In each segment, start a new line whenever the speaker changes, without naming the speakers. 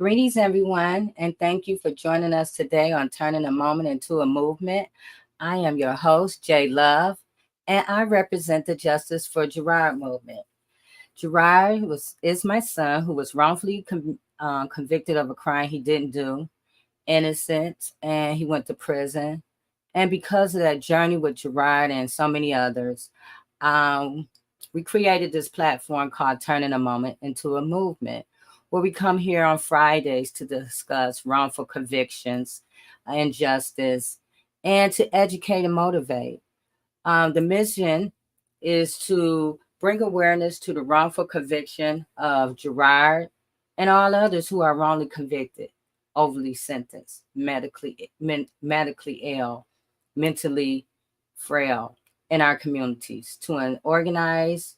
Greetings, everyone, and thank you for joining us today on Turning a Moment into a Movement. I am your host, Jay Love, and I represent the Justice for Gerard Movement. Gerard is my son who was wrongfully convicted of a crime he didn't do, innocent, and he went to prison. And because of that journey with Gerard and so many others, um, we created this platform called Turning a Moment into a Movement, where we come here on Fridays to discuss wrongful convictions, injustice, and to educate and motivate. The mission is to bring awareness to the wrongful conviction of Gerard and all others who are wrongly convicted, overly sentenced, medically ill, mentally frail in our communities, to organize,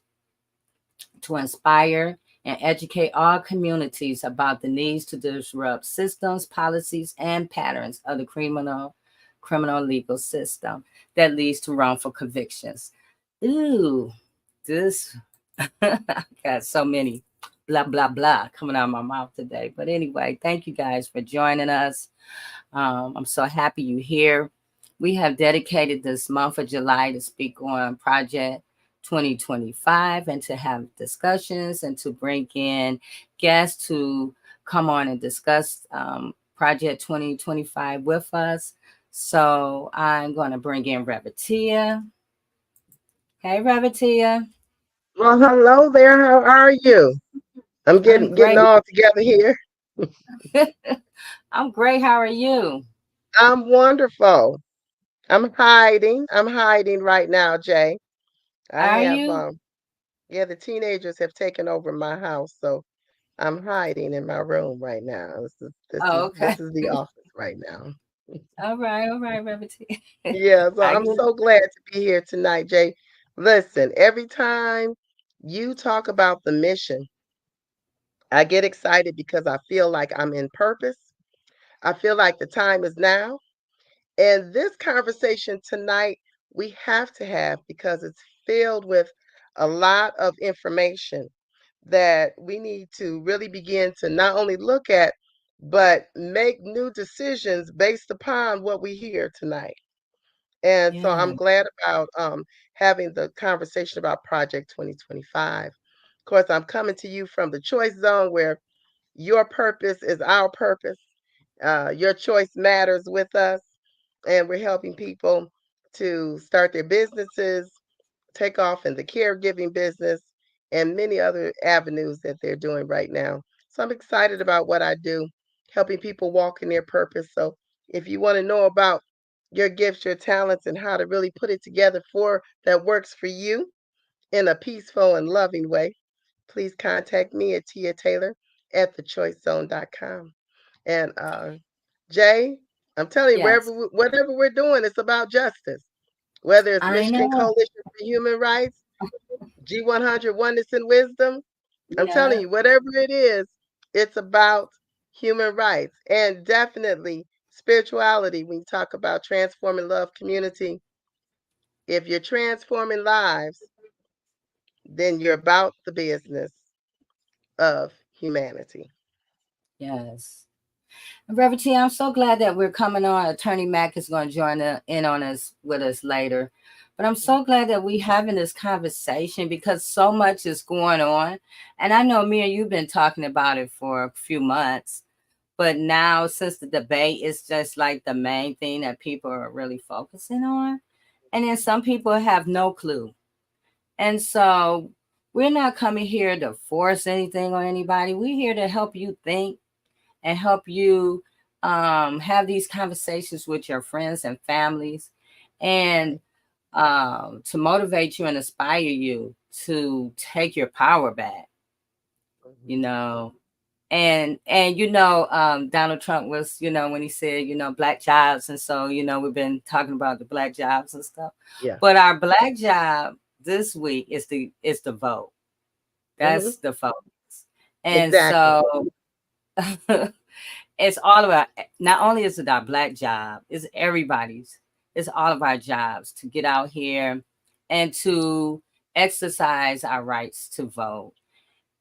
to inspire, and educate all communities about the needs to disrupt systems, policies, and patterns of the criminal legal system that leads to wrongful convictions. Ooh, this I got so many blah blah blah coming out of my mouth today. But anyway, thank you guys for joining us. I'm so happy you're here. We have dedicated this month of July to speak on Project 2025 and to have discussions and to bring in guests to come on and discuss Project 2025 with us. So I'm going to bring in Revatia. Hey, Revatia.
Well, hello there. How are you? I'm
I'm
getting
great.
all together here.
I'm great. How are you?
I'm wonderful. I'm hiding. I'm hiding right now, Jay. I
Are
have
you?
yeah, the teenagers have taken over my house, so I'm hiding in my room right now. This is this
Oh,
is
okay.
this is the office right now.
All right, Revatia.
Yeah, so
I
I'm
get.
so glad to be here tonight, Jay. Listen, every time you talk about the mission, I get excited because I feel like I'm in purpose. I feel like the time is now. And this conversation tonight, we have to have because it's filled with a lot of information that we need to really begin to not only look at, but make new decisions based upon what we hear tonight. And so
Yeah.
I'm glad about having the conversation about Project 2025. Of course, I'm coming to you from the choice zone where your purpose is our purpose. Your choice matters with us, and we're helping people to start their businesses, take off in the caregiving business, and many other avenues that they're doing right now. So I'm excited about what I do, helping people walk in their purpose. So if you want to know about your gifts, your talents, and how to really put it together for that works for you in a peaceful and loving way, please contact me at Tia Taylor at thechoicezone.com. And Jay, I'm telling you,
Yes.
whatever we're doing, it's about justice. Whether it's
I
Michigan
know.
Coalition for Human Rights, G100 Oneness and Wisdom, I'm telling
Yeah.
you, whatever it is, it's about human rights and definitely spirituality. When you talk about transforming love community, if you're transforming lives, then you're about the business of humanity.
Yes. Reverend T, I'm so glad that we're coming on. Attorney Mack is going to join in on us with us later. But I'm so glad that we having this conversation because so much is going on. And I know me and you've been talking about it for a few months. But now, since the debate is just like the main thing that people are really focusing on, and then some people have no clue. And so we're not coming here to force anything on anybody. We're here to help you think and help you have these conversations with your friends and families and to motivate you and inspire you to take your power back, you
Mhm.
know. And Donald Trump was, when he said, black jobs, and so we've been talking about the black jobs and stuff,
Yeah.
but our black job this week is the vote.
Hmm.
That's the focus. And
Exactly.
so it's all about, not only is it our black job, it's everybody's, it's all of our jobs to get out here and to exercise our rights to vote.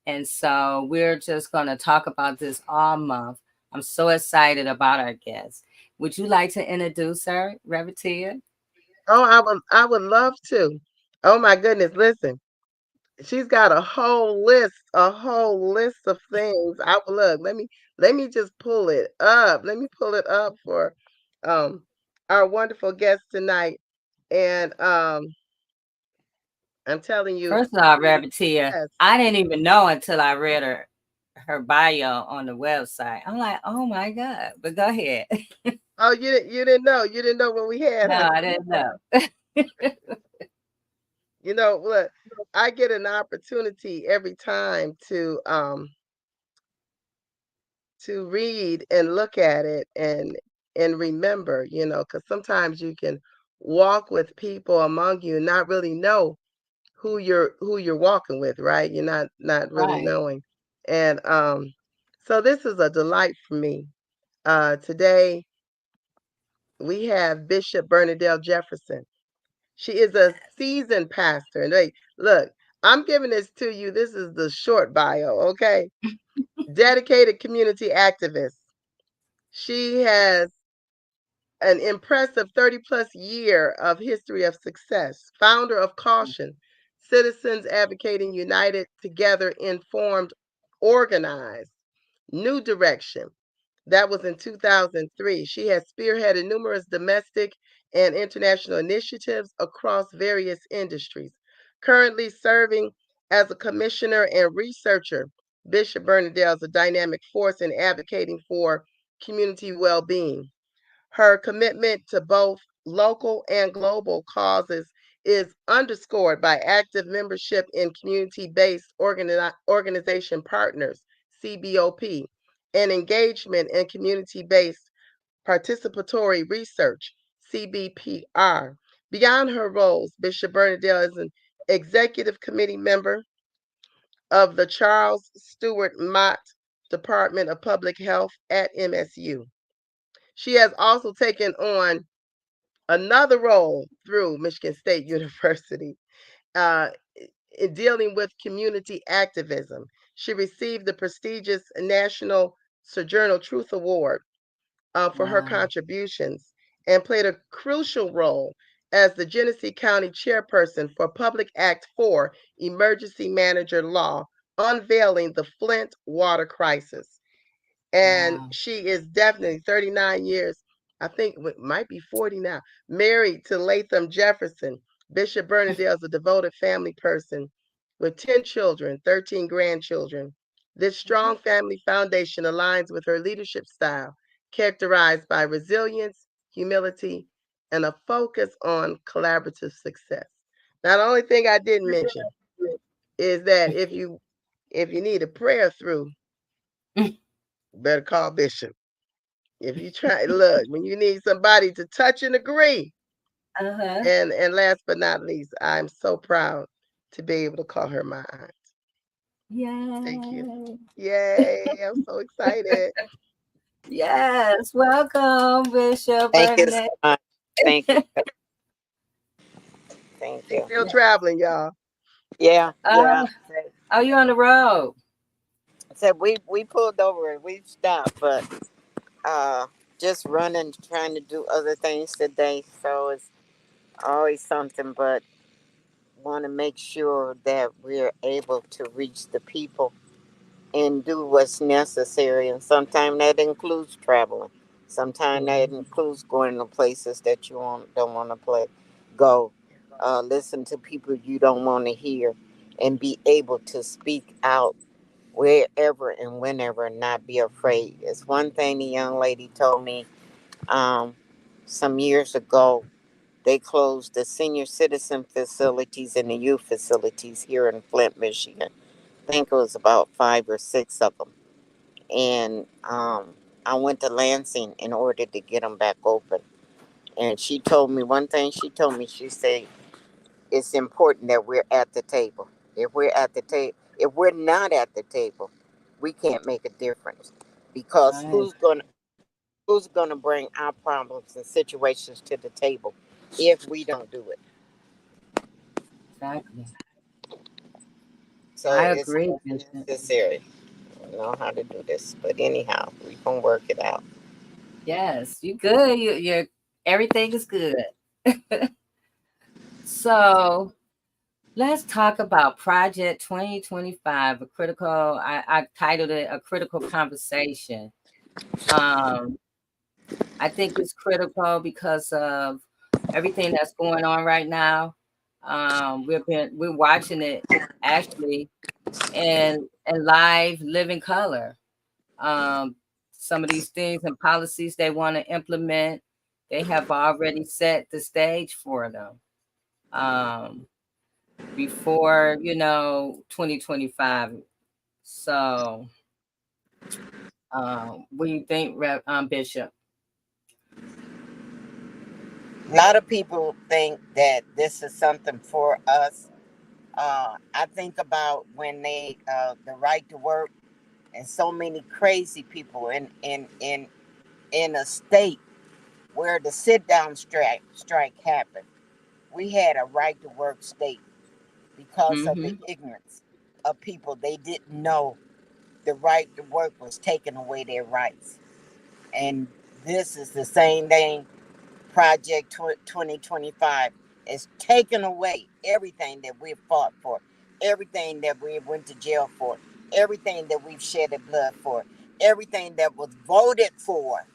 And so we're just going to talk about this all month. I'm so excited about our guest. Would you like to introduce her, Reverend Tia?
Oh, I would love to. Oh my goodness, listen. She's got a whole list of things. I will look. Let me just pull it up. Let me pull it up for um our wonderful guest tonight. And I'm telling you,
First of all, Reverend Tia,
yes.
I didn't even know until I read her bio on the website. I'm like, oh my God. But go ahead.
Oh, you didn't know. You didn't know what we had,
No,
huh?
I didn't know.
You know, look, I get an opportunity every time to read and look at it and remember, because sometimes you can walk with people among you and not really know who you're walking with, right? You're not really
Right.
knowing. And so this is a delight for me. Today we have Bishop Bernadel Jefferson. She is a seasoned pastor. And hey, look, I'm giving this to you. This is the short bio, okay? Dedicated community activist. She has an impressive 30 plus year of history of success. Founder of Caution, Citizens Advocating United Together, Informed, Organized, New Direction. That was in 2003. She has spearheaded numerous domestic and international initiatives across various industries. Currently serving as a commissioner and researcher, Bishop Bernadel is a dynamic force in advocating for community well being. Her commitment to both local and global causes is underscored by active membership in community based organization partners, CBOP, and engagement in community based participatory research, CBPR. Beyond her roles, Bishop Bernadel is an executive committee member of the Charles Stewart Mott Department of Public Health at MSU. She has also taken on another role through Michigan State University uh, in dealing with community activism. She received the prestigious National Sojourner Truth Award for her
Wow.
contributions and played a crucial role as the Genesee County chairperson for Public Act 4 Emergency Manager Law, unveiling the Flint water crisis. And
Wow.
she is definitely 39 years, I think it might be 40 now, married to Latham Jefferson. Bishop Bernadel is a devoted family person with 10 children, 13 grandchildren. This strong family foundation aligns with her leadership style, characterized by resilience, humility, and a focus on collaborative success. Now, the only thing I didn't mention is that if you need a prayer through, better call Bishop. If you try, look, when you need somebody to touch and agree.
Uh-huh.
And last but not least, I'm so proud to be able to call her my aunt. Thank you.
Yay.
Yay. I'm so excited.
Yes. Welcome, Bishop
Thank you
Bernadette.
so much. Thank you. Thank
She's
you.
still traveling, y'all.
Yeah, yeah.
Oh, oh, you on the road.
So we pulled over and we stopped, but uh, just running, trying to do other things today. So it's always something, but want to make sure that we're able to reach the people and do what's necessary. And sometimes that includes traveling. Sometimes that
Mhm.
includes going to places that you don't want to go. Listen to people you don't want to hear, and be able to speak out wherever and whenever, and not be afraid. It's one thing the young lady told me um, some years ago. They closed the senior citizen facilities and the youth facilities here in Flint, Michigan. I think it was about five or six of them, and I went to Lansing in order to get them back open. And she told me one thing. She told me, she said, it's important that we're at the table. If we're not at the table, we can't make a difference, because
Right.
who's gonna bring our problems and situations to the table if we don't do it?
Exactly.
So
I
it's
agree, Vincent.
necessary. We know how to do this, but anyhow, we can work it out.
Yes, you good. You're everything is good. So let's talk about Project 2025, a critical, I titled it A Critical Conversation. Um, I think it's critical because of everything that's going on right now. We're watching it actually in live living color. Um, some of these things and policies they want to implement, they have already set the stage for them. Um, before 2025. So, what do you think, Bishop?
A lot of people think that this is something for us. I think about when the right to work, and so many crazy people in a state where the sit down strike happened. We had a right to work state because of the
Mm-hmm.
ignorance of people. They didn't know the right to work was taking away their rights. And this is the same thing. Project 2025 is taking away everything that we've fought for, everything that we went to jail for, everything that we've shedded blood for, everything that was voted for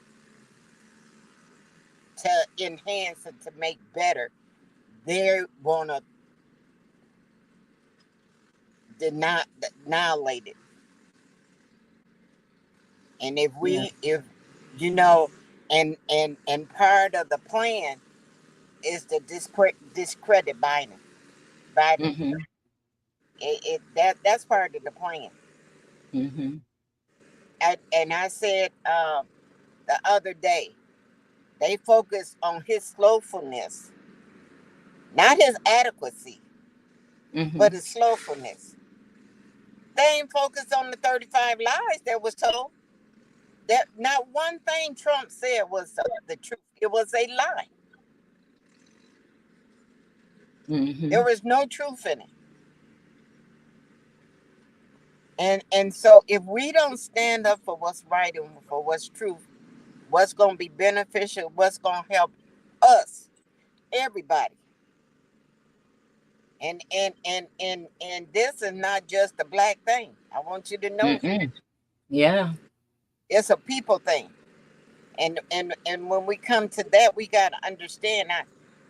to enhance and to make better. They want to annihilate it. And
Yeah.
if you know, and part of the plan is to discredit Biden. Biden,
Mm-hmm.
that's part of the plan.
Mm-hmm.
And I said the other day, they focus on his slowfulness, not his adequacy, but
Mm-hmm.
his slowfulness. They ain't focused on the 35 lies that was told. That not one thing Trump said was the truth. It was a lie.
Mm-hmm.
There was no truth in it. And so if we don't stand up for what's right and for what's true, what's going to be beneficial, what's going to help us, everybody. And this is not just a black thing. I want you to know that.
Mm-mm. Yeah.
It's a people thing. And when we come to that, we got to understand.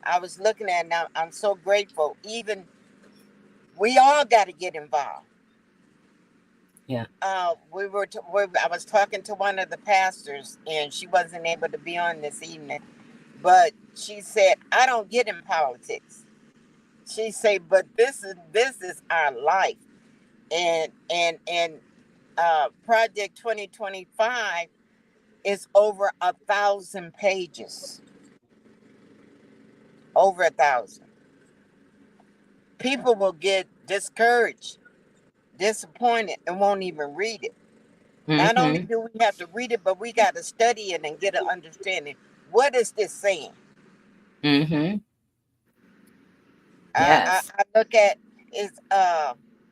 I was looking at it now. I'm so grateful. Even we all got to get involved.
Yeah.
I was talking to one of the pastors, and she wasn't able to be on this evening. But she said, "I don't get in politics." She said, "But this is our life." And Project 2025 is over 1,000 pages. Over 1,000. People will get discouraged, disappointed, and won't even read it. Not only
Mm-hmm.
do we have to read it, but we got to study it and get an understanding. What is this saying?
Mm-hmm.
I,
Yes.
I look at is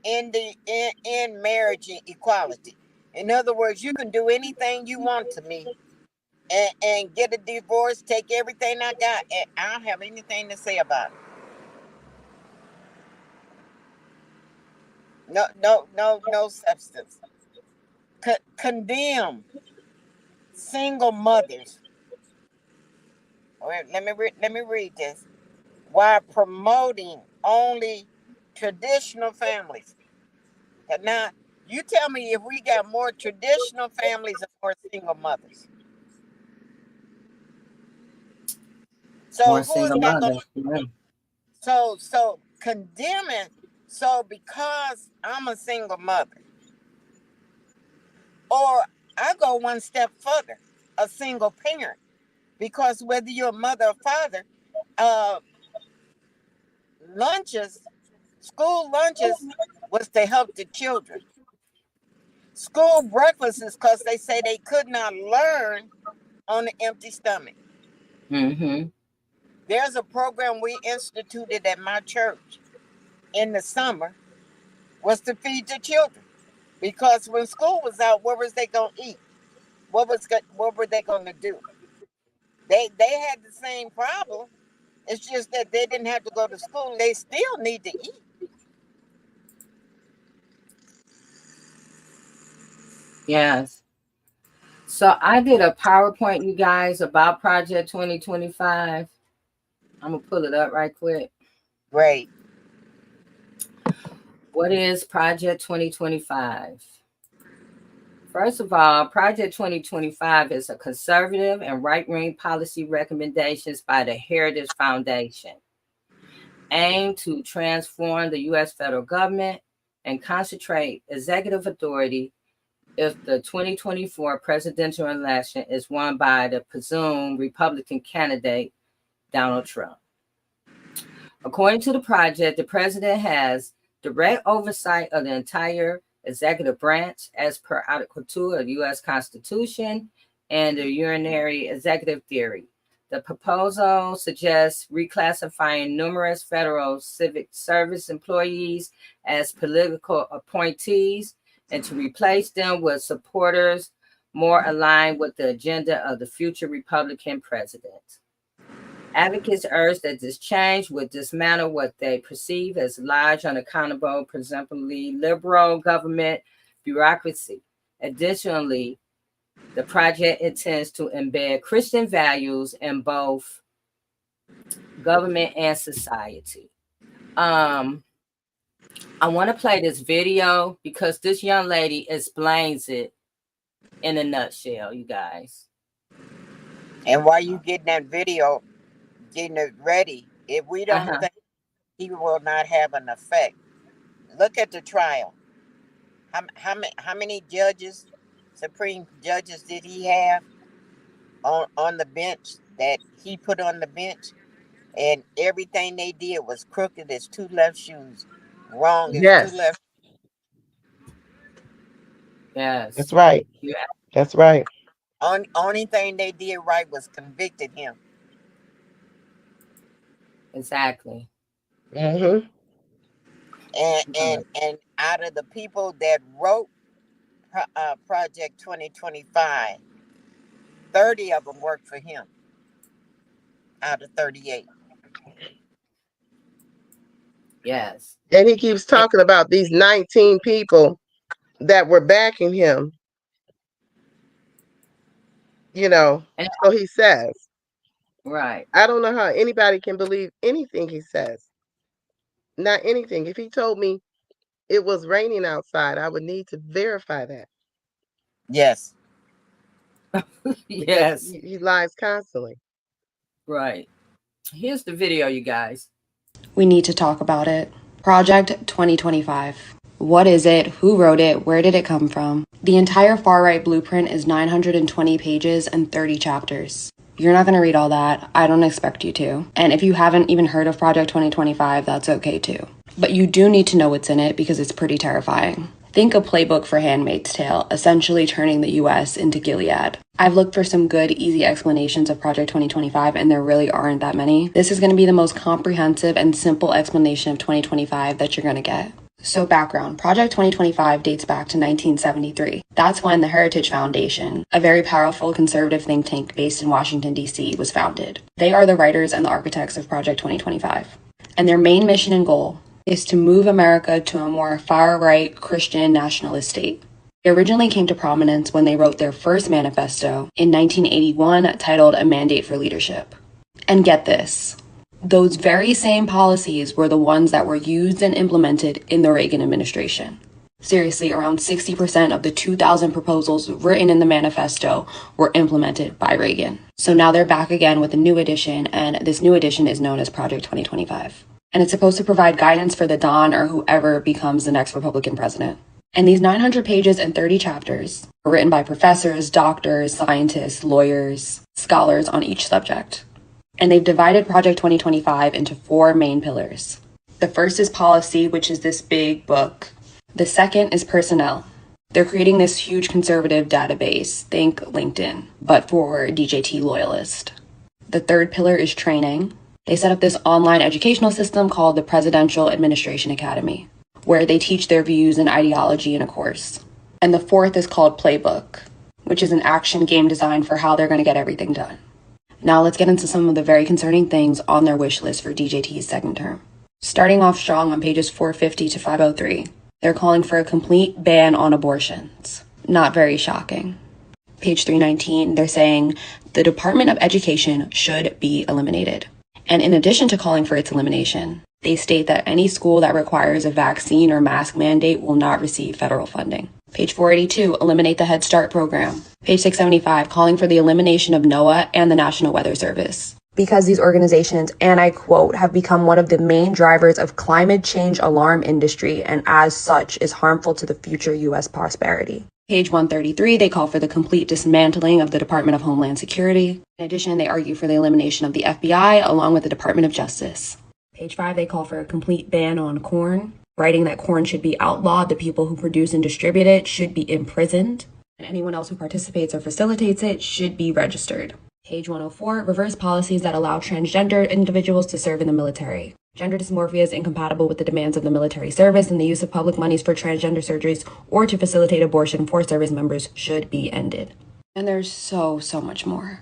in marriage equality. In other words, you can do anything you want to me and get a divorce, take everything I got, and I don't have anything to say about it. No, no, no, no substance. Condemn single mothers. Wait, let me read this. While promoting only traditional families. Now, you tell me if we got more traditional families or more single mothers.
More
So who is
single
that going?
mothers. Yeah.
So condemning. So because I'm a single mother, or I go one step further, a single parent, because whether you're a mother or father, uh, lunches, school lunches was to help the children. School breakfast is because they say they could not learn on an empty stomach.
Mm-hmm.
There's a program we instituted at my church in the summer was to feed the children. Because when school was out, what was they gonna eat? What were they gonna do? They had the same problem. It's just that they didn't have to go to school. They still need to eat.
Yes. So I did a PowerPoint, you guys, about Project 2025. I'm going to pull it up right quick.
Great.
What is Project 2025? First of all, Project 2025 is a conservative and right-wing policy recommendations by the Heritage Foundation aimed to transform the U.S. federal government and concentrate executive authority if the 2024 presidential election is won by the presumed Republican candidate, Donald Trump. According to the project, the president has direct oversight of the entire executive branch as per Article 2 of the U.S. Constitution and the urinary executive theory. The proposal suggests reclassifying numerous federal civic service employees as political appointees and to replace them with supporters more aligned with the agenda of the future Republican president. Advocates urge that this change would dismantle what they perceive as large, unaccountable, presumably liberal government bureaucracy. Additionally, the project intends to embed Christian values in both government and society. I want to play this video because this young lady explains it in a nutshell, you guys.
And while you getting that video, getting it ready, if we don't think he will not have an effect, look at the trial. How many judges, Supreme judges, did he have on the bench that he put on the bench? And everything they did was crooked as two left shoes, wrong as two left.
Yes.
That's right.
Yeah.
That's right.
Only thing they did right was convicted him.
Exactly.
Mm-hmm.
And out of the people that wrote Project 2025, 30 of them worked for him out of 38.
Yes.
And he keeps talking about these 19 people that were backing him. You know, so he says.
Right.
I don't know how anybody can believe anything he says. Not anything. If he told me it was raining outside, I would need to verify that.
Yes.
Yes.
He lies constantly.
Right. Here's the video, you guys.
We need to talk about it. Project 2025. What is it? Who wrote it? Where did it come from? The entire far-right blueprint is 920 pages and 30 chapters. You're not going to read all that. I don't expect you to. And if you haven't even heard of Project 2025, that's okay too. But you do need to know what's in it because it's pretty terrifying. Think a playbook for Handmaid's Tale, essentially turning the US into Gilead. I've looked for some good, easy explanations of Project 2025, and there really aren't that many. This is going to be the most comprehensive and simple explanation of 2025 that you're going to get. So background, Project 2025 dates back to 1973. That's when the Heritage Foundation, a very powerful conservative think tank based in Washington, D.C., was founded. They are the writers and the architects of Project 2025. And their main mission and goal is to move America to a more far-right Christian nationalist state. They originally came to prominence when they wrote their first manifesto in 1981 titled A Mandate for Leadership. And get this, those very same policies were the ones that were used and implemented in the Reagan administration. Seriously, around 60% of the 2,000 proposals written in the manifesto were implemented by Reagan. So now they're back again with a new edition, and this new edition is known as Project 2025. And it's supposed to provide guidance for the Don or whoever becomes the next Republican president. And these 900 pages and 30 chapters are written by professors, doctors, scientists, lawyers, scholars on each subject. And they've divided Project 2025 into 4 main pillars. The first is policy, which is this big book. The second is personnel. They're creating this huge conservative database, think LinkedIn, but for DJT loyalists. The third pillar is training. They set up this online educational system called the Presidential Administration Academy, where they teach their views and ideology in a course. And the fourth is called Playbook, which is an action game designed for how they're going to get everything done. Now let's get into some of the very concerning things on their wish list for DJT's second term. Starting off strong on pages 450 to 503, they're calling for a complete ban on abortions. Not very shocking. Page 319, they're saying the Department of Education should be eliminated. And in addition to calling for its elimination, they state that any school that requires a vaccine or mask mandate will not receive federal funding. Page 482, eliminate the Head Start program. Page 675, calling for the elimination of NOAA and the National Weather Service, because these organizations, and I quote, have become one of the main drivers of climate change alarm industry and as such is harmful to the future U.S. prosperity. Page 133, they call for the complete dismantling of the Department of Homeland Security. In addition, they argue for the elimination of the FBI along with the Department of Justice. Page 5, they call for a complete ban on corn, writing that corn should be outlawed, the people who produce and distribute it should be imprisoned, and anyone else who participates or facilitates it should be registered. Page 104, reverse policies that allow transgender individuals to serve in the military. Gender dysmorphia is incompatible with the demands of the military service, and the use of public monies for transgender surgeries or to facilitate abortion for service members should be ended. And there's so much more,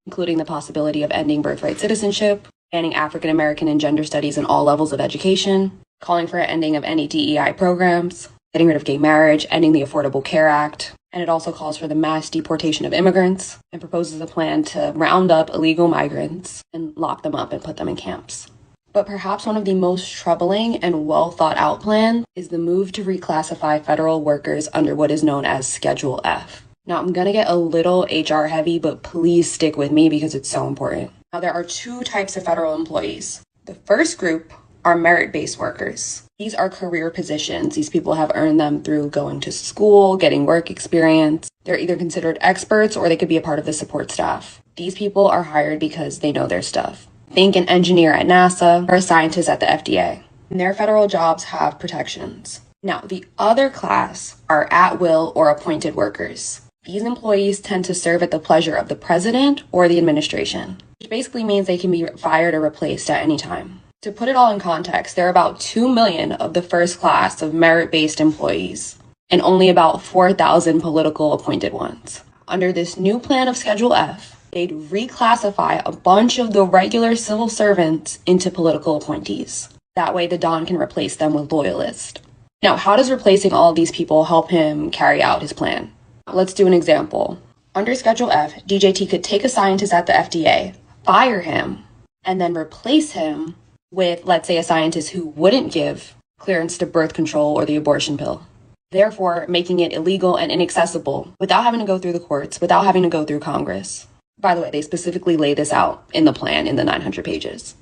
including the possibility of ending birthright citizenship, banning African American and gender studies in all levels of education, calling for an ending of any DEI programs, getting rid of gay marriage, ending the Affordable Care Act, and it also calls for the mass deportation of immigrants and proposes a plan to round up illegal migrants and lock them up and put them in camps. But perhaps one of the most troubling and well thought out plans is the move to reclassify federal workers under what is known as Schedule F. Now, I'm going to get a little HR heavy, but please stick with me because it's so important. Now, there are two types of federal employees. The first group are merit-based workers. These are career positions. These people have earned them through going to school, getting work experience. They're either considered experts or they could be a part of the support staff. These people are hired because they know their stuff. Think an engineer at NASA or a scientist at the FDA. And their federal jobs have protections. Now, the other class are at-will or appointed workers. These employees tend to serve at the pleasure of the president or the administration, which basically means they can be fired or replaced at any time. To put it all in context, there are about 2 million of the first class of merit-based employees and only about 4,000 political appointed ones. Under this new plan of Schedule F, they'd reclassify a bunch of the regular civil servants into political appointees. That way the Don can replace them with loyalists. Now, how does replacing all of these people help him carry out his plan? Let's do an example. Under Schedule F, DJT could take a scientist at the FDA, fire him, and then replace him with, let's say, a scientist who wouldn't give clearance to birth control or the abortion pill, therefore making it illegal and inaccessible without having to go through the courts, without having to go through Congress. By the way, they specifically lay this out in the plan in the 900 pages.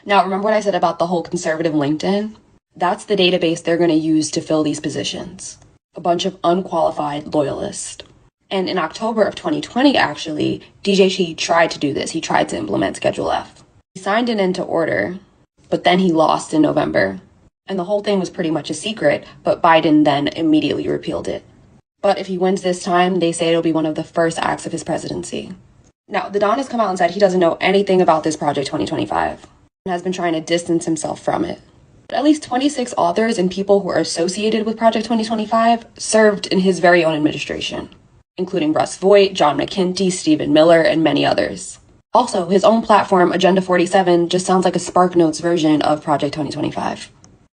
Now, remember what I said about the whole conservative LinkedIn? That's the database they're going to use to fill these positions. A bunch of unqualified loyalists. And in October of 2020, actually, DJT tried to do this. He tried to implement Schedule F. He signed it into order, but then he lost in November. And the whole thing was pretty much a secret, but Biden then immediately repealed it. But if he wins this time, they say it'll be one of the first acts of his presidency. Now, the Don has come out and said he doesn't know anything about this Project 2025 and has been trying to distance himself from it. But at least 26 authors and people who are associated with Project 2025 served in his very own administration, including Russ Voigt, John McKinty, Stephen Miller, and many others. Also, his own platform, Agenda 47, just sounds like a SparkNotes version of Project 2025.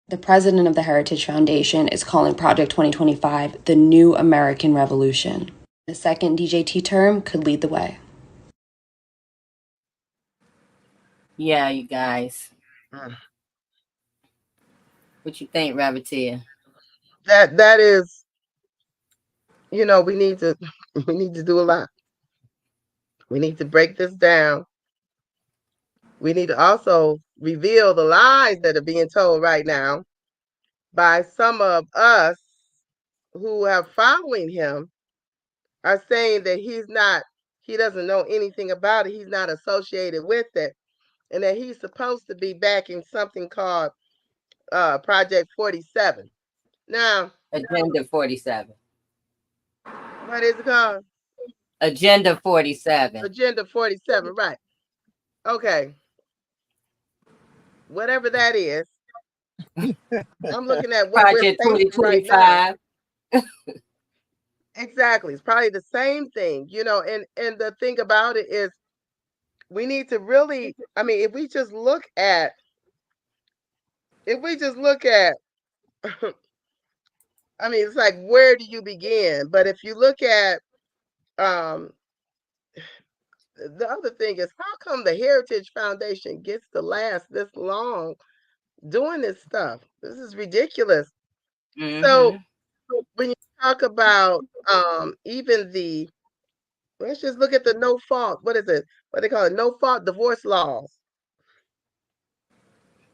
The president of the Heritage Foundation is calling Project 2025 the new American Revolution. The second DJT term could lead the way.
Yeah, you guys.
Mm.
What you think, Rabatia?
That is, we need to do a lot. We need to break this down. We need to also reveal the lies that are being told right now by some of us who are following him, are saying that he doesn't know anything about it. He's not associated with it. And that he's supposed to be backing something called Project 47. Now,
Agenda 47.
what is it called?
Agenda 47.
Agenda 47, right. Okay. Whatever that is, I'm looking at what we're
Project
facing right now.
2025.
Exactly. It's probably the same thing, and the thing about it is we need to really, I mean, if we just look at I mean, it's like, where do you begin? But if you look at um the other thing is, how come the Heritage Foundation gets to last this long doing this stuff? This is ridiculous. So
Mm-hmm.
when you talk about even the, let's just look at the no fault, what is it? What they call it? No fault divorce laws.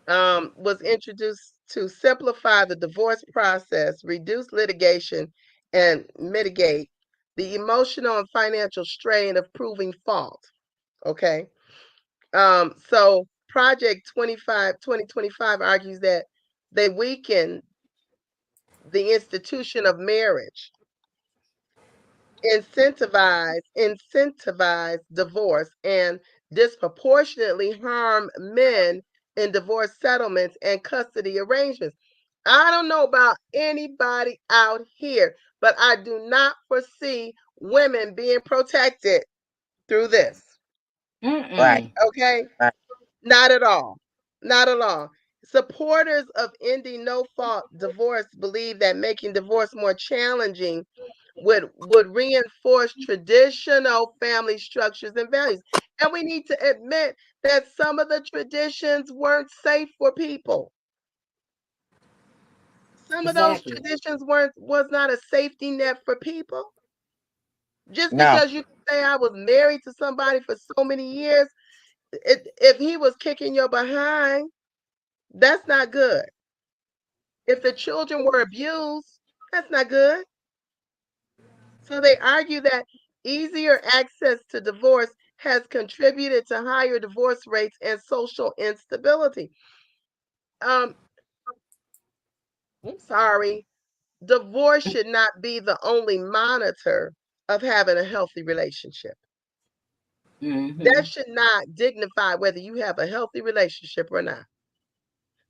Was introduced to simplify the divorce process, reduce litigation, and mitigate the emotional and financial strain of proving fault. Okay. So Project 2025 argues that they weaken the institution of marriage, incentivize divorce, and disproportionately harm men in divorce settlements and custody arrangements. I don't know about anybody out here, but I do not foresee women being protected through this.
Right.
Mm-mm.
Okay?
Right.
Not at all. Not at all. Supporters of ending no fault divorce believe that making divorce more challenging would reinforce traditional family structures and values. And we need to admit that some of the traditions weren't safe for people. Some of those
Exactly.
traditions was not a safety net for people. Just
No.
because you say I was married to somebody for so many years, if he was kicking your behind, that's not good. If the children were abused, that's not good. So they argue that easier access to divorce has contributed to higher divorce rates and social instability. Um, I'm sorry, divorce should not be the only monitor of having a healthy relationship. That
Mm-hmm.
should not dignify whether you have a healthy relationship or not.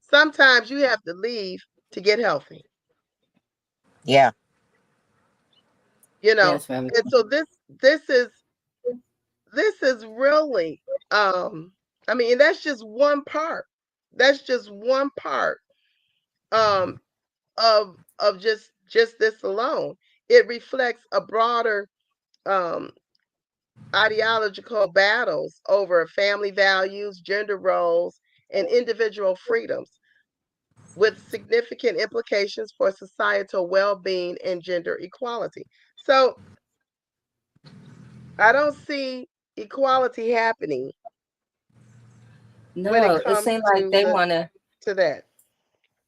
Sometimes you have to leave to get healthy,
Yeah.
you know.
Yes, ma'am.
And so this is this is really I mean, that's just one part. That's just one part um of just this alone. It reflects a broader um ideological battles over family values, gender roles, and individual freedoms, with significant implications for societal well-being and gender equality. So I don't see equality happening when it
No, it
comes
seems like they want to.
to that.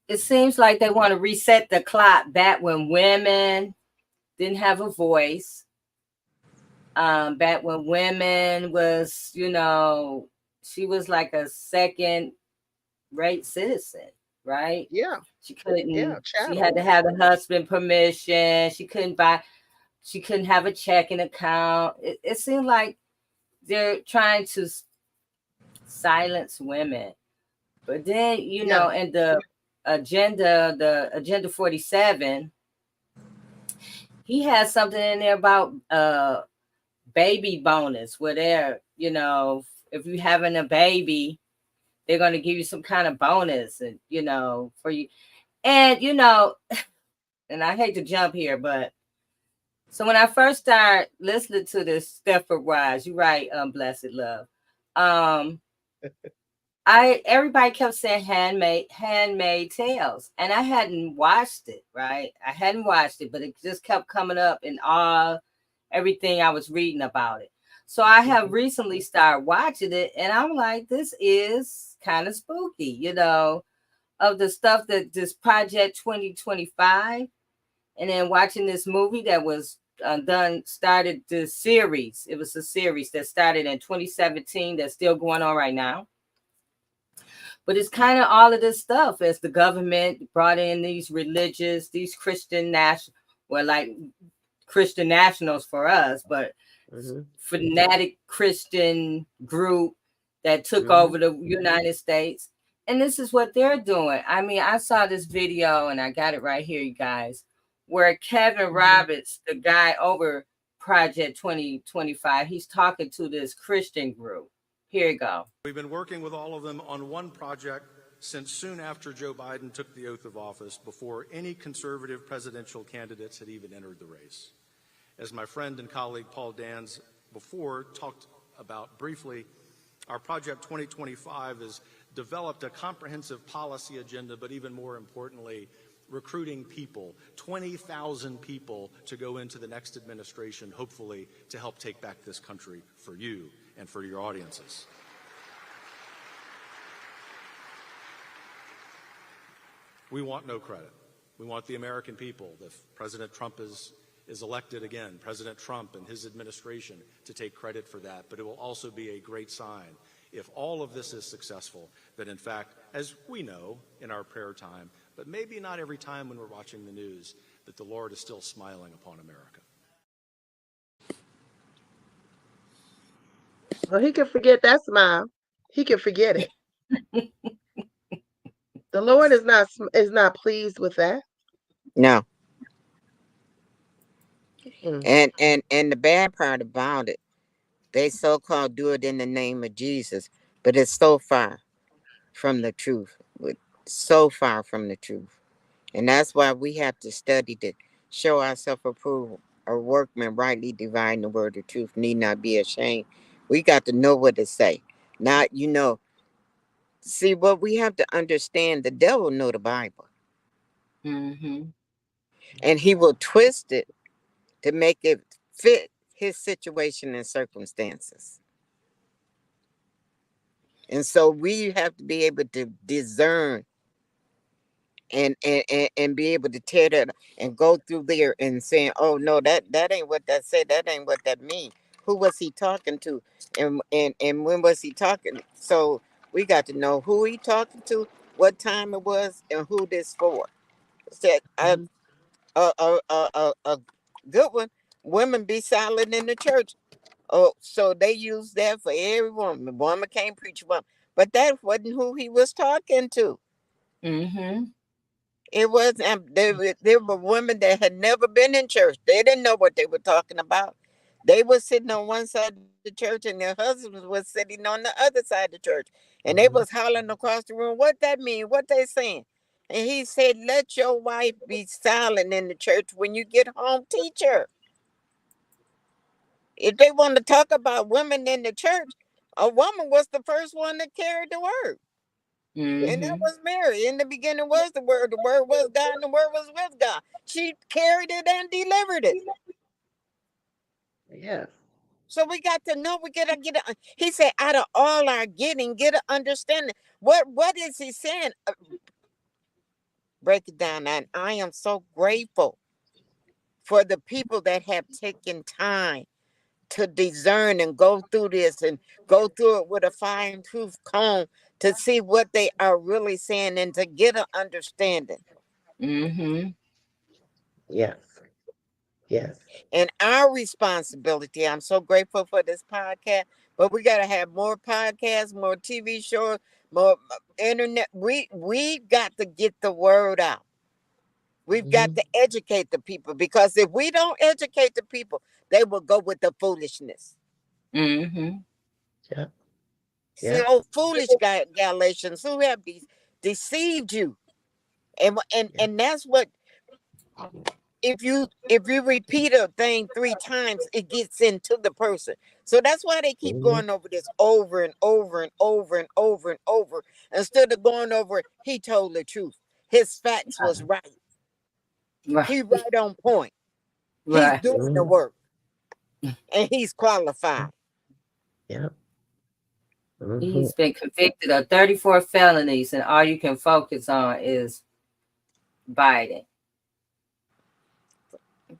It seems like they want to reset the clock back when women didn't have a voice. Back when women was, she was like a second-rate citizen, right?
Yeah,
She
yeah,
couldn't. She
chattel.
had to have the husband permission. She couldn't buy. She couldn't have a checking account. It seemed like they're trying to silence women. But then,
Yeah,
in the agenda 47, he has something in there about baby bonus, where if you're having a baby, they're going to give you some kind of bonus, and for you. And and I hate to jump here, but so when I first started listening to this Stepford Wives, you right, blessed love. Um, everybody kept saying handmade tales, and I hadn't watched it, right? I hadn't watched it, but it just kept coming up in all everything I was reading about it. So I have
mhm,
recently started watching it, and I'm like, this is kind of spooky, of the stuff that this Project 2025, and then watching this movie that was started the series. It was a series that started in 2017 that's still going on right now. But it's kind of all of this stuff as the government brought in these Christian like Christian nationals for us, but
mhm,
fanatic Christian group that took
mhm,
over the United States. And this is what they're doing. I mean, I saw this video and I got it right here, you guys, where Kevin Roberts, the guy over Project 2025, he's talking to this Christian group. Here you go.
We've been working with all of them on one project since soon after Joe Biden took the oath of office, before any conservative presidential candidates had even entered the race. As my friend and colleague Paul Dans before talked about briefly, our Project 2025 has developed a comprehensive policy agenda, but even more importantly, recruiting people, 20,000 people to go into the next administration, hopefully to help take back this country for you and for your audiences. We want no credit. We want the American people, if President Trump is elected again, President Trump and his administration, to take credit for that. But it will also be a great sign, if all of this is successful, that in fact, as we know in our prayer time, but maybe not every time when we're watching the news, that the Lord is still smiling upon America.
Well, he can forget that smile. He can forget it. The Lord is not pleased with that.
No.
Mm.
And the bad part about it, they so-called do it in the name of Jesus, but it's so far from the truth. So far from the truth. And that's why we have to study to show ourselves approved, a workman rightly dividing the word of truth, need not be ashamed. We got to know what to say. Not, see, what we have to understand, the devil know the Bible.
Mm-hmm.
And he will twist it to make it fit his situation and circumstances. And so we have to be able to discern and be able to tear that and go through there and saying, oh no, that ain't what that said, that ain't what that mean. Who was he talking to? And when was he talking? So we got to know who he talking to, what time it was, and who this for. Said a good one. Women be silent in the church. Oh, so they use that for every woman. Woman can't preach one, but that wasn't who he was talking to.
Mm-hmm.
It was there were women that had never been in church. They didn't know what they were talking about. They were sitting on one side of the church, and their husbands was sitting on the other side of the church, and they was hollering across the room, "What that mean? What they saying?" And he said, "Let your wife be silent in the church. When you get home, teach her. If they want to talk about women in the church, a woman was the first one that carried the word." And that
Mm-hmm.
was Mary. In the beginning was the word. The word was God, and the word was with God. She carried it and delivered it.
Yes.
So we got to know. We gotta get it. He said, "Out of all our getting, get an understanding." What is he saying? Break it down. And I am so grateful for the people that have taken time to discern and go through this and go through it with a fine tooth comb to see what they are really saying and to get an understanding.
Mm-hmm.
Yes. Yes.
And our responsibility, I'm so grateful for this podcast, but we got to have more podcasts, more TV shows, more internet. We've got to get the word out. We've got to educate the people, because if we don't educate the people, they will go with the foolishness.
Mm-hmm.
Yeah.
See, old foolish Galatians who have deceived you. And that's what, if you repeat a thing 3 times, it gets into the person. So that's why they keep going over this over and over and over and over and over, instead of going over, he told the truth, his facts was right,
Right.
he right on point, he's
Right.
doing the work, and he's qualified.
Yeah.
He's been convicted of 34 felonies, and all you can focus on is Biden.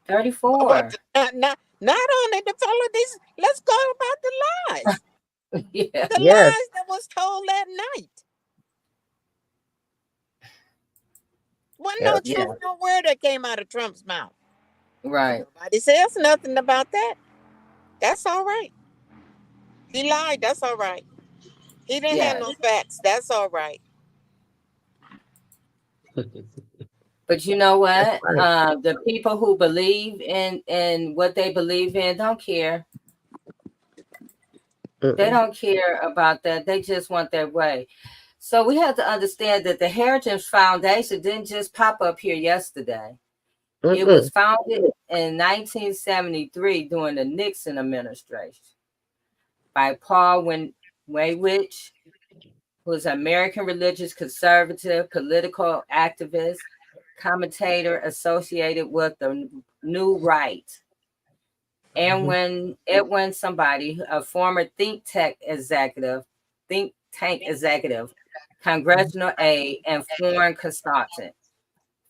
34.
But not only the felonies, let's go about the lies.
Yeah.
The
Yes.
lies that was told that night. Wasn't no
Yeah.
truth, no word that came out of Trump's mouth.
Right.
Nobody says nothing about that. That's all right. He lied. That's all right. He didn't have
Yes.
no facts. That's all right.
But you know
That's
what?
right.
The people who believe in what they believe in don't care. They
Mm-mm.
don't care about that. They just want their way. So we have to understand that the Heritage Foundation didn't just pop up here yesterday. It was
Mm-mm.
founded in 1973 during the Nixon administration by Paul Waywich, who is an American religious conservative, political activist, commentator associated with the New Right. And
Mhm.
when Edwin somebody, a former think tank executive, congressional aide, and foreign consultant.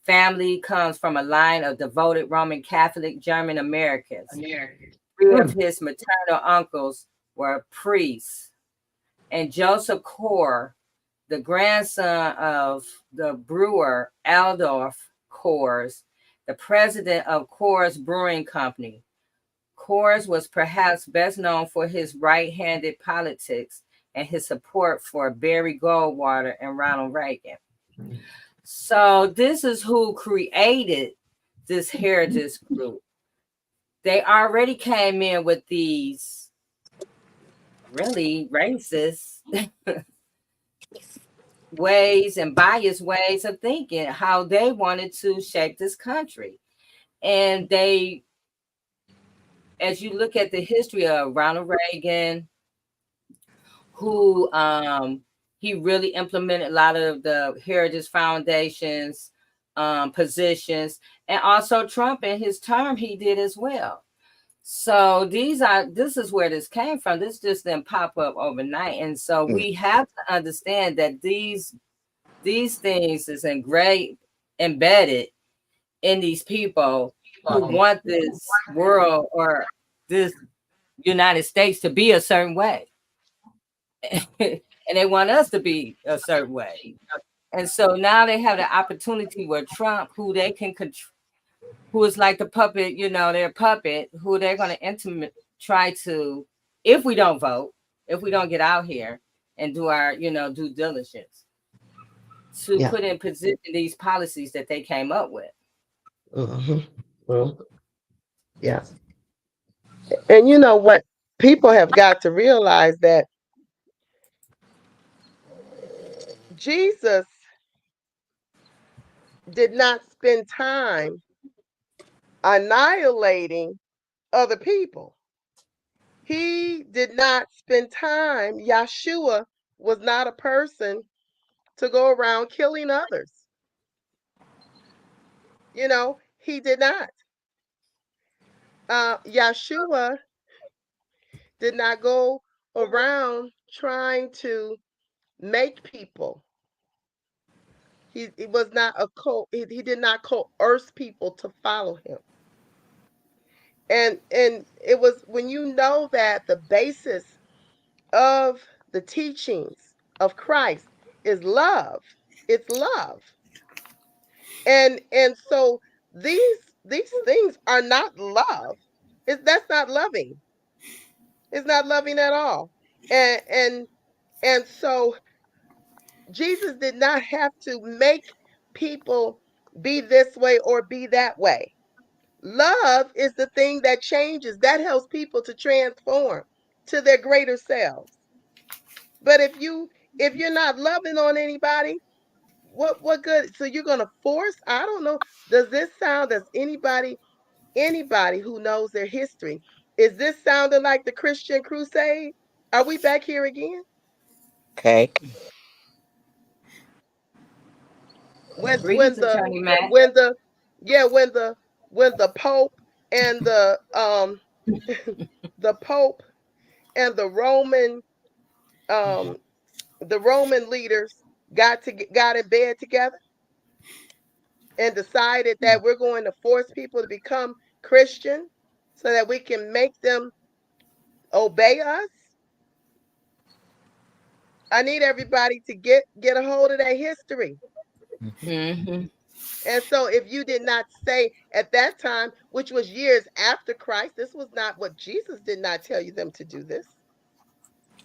Family comes from a line of devoted Roman Catholic German Americans. Three of
Mm.
his maternal uncles were priests. And Joseph Core, the grandson of the brewer Aldorf Coors, the president of Coors Brewing Company. Coors was perhaps best known for his right-handed politics and his support for Barry Goldwater and Ronald Reagan. So this is who created this heritage group. They already came in with these really racist ways and biased ways of thinking, how they wanted to shape this country. And they, as you look at the history of Ronald Reagan, who he really implemented a lot of the Heritage Foundation's positions, and also Trump in his term he did as well. So this is where this came from. This just didn't pop up overnight, and so
Mm.
we have to understand that these things is embedded in these people who want this world or this United States to be a certain way. And they want us to be a certain way. And so now they have the opportunity with Trump, who they can control, who is like the puppet, their puppet, who they're going to try to, if we don't vote, if we don't get out here and do our, due diligence, to
Yeah.
put in position these policies that they came up with.
Mhm. Mhm. Yeah. And you know what? People have got to realize that Jesus did not spend time annihilating other people. He did not spend time. Yeshua was not a person to go around killing others. He did not. Yeshua did not go around trying to make people. He was not he did not coerce people to follow him. And it was when you know that the basis of the teachings of Christ is love. It's love. And so these things are not love. That's not loving. It's not loving at all. And so Jesus did not have to make people be this way or be that way. Love is the thing that changes, that helps people to transform to their greater selves. But if you're not loving on anybody, what good? So you're gonna force? I don't know. Does this sound as anybody who knows their history? Is this sounding like the Christian crusade? Are we back here again?
Okay.
Greetings, Attorney Matt.
When the yeah when the Pope and the Pope and um the Roman leaders got in bed together and decided that we're going to force people to become Christian so that we can make them obey us. I need everybody to get a hold of that history.
Mm-hmm.
And so if you did not say at that time, which was years after Christ, this was not what Jesus did not tell you them to do this.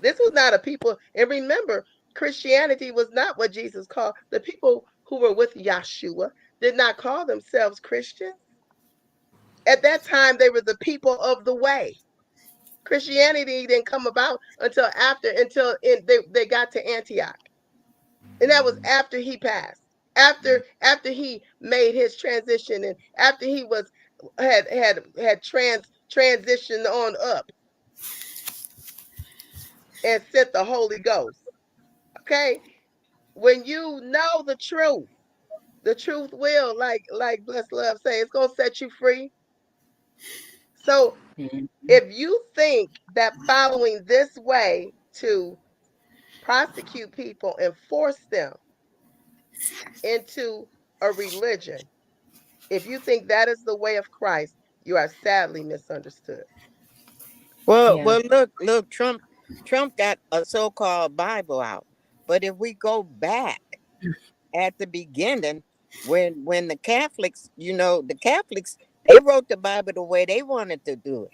This was not a people, and remember, Christianity was not what Jesus called. The people who were with Yeshua did not call themselves Christians. At that time, they were the people of the way. Christianity didn't come about until they got to Antioch. And that was after he passed. After he made his transition, and after he was had transitioned on up and sent the Holy Ghost. Okay? When you know the truth will, like Blessed Love say, it's gonna set you free. So if you think that following this way to prosecute people and force them into a religion, if you think that is the way of Christ, you are sadly misunderstood.
Well,
Yeah.
look, Trump got a so-called Bible out. But if we go back at the beginning, when the Catholics, they wrote the Bible the way they wanted to do it.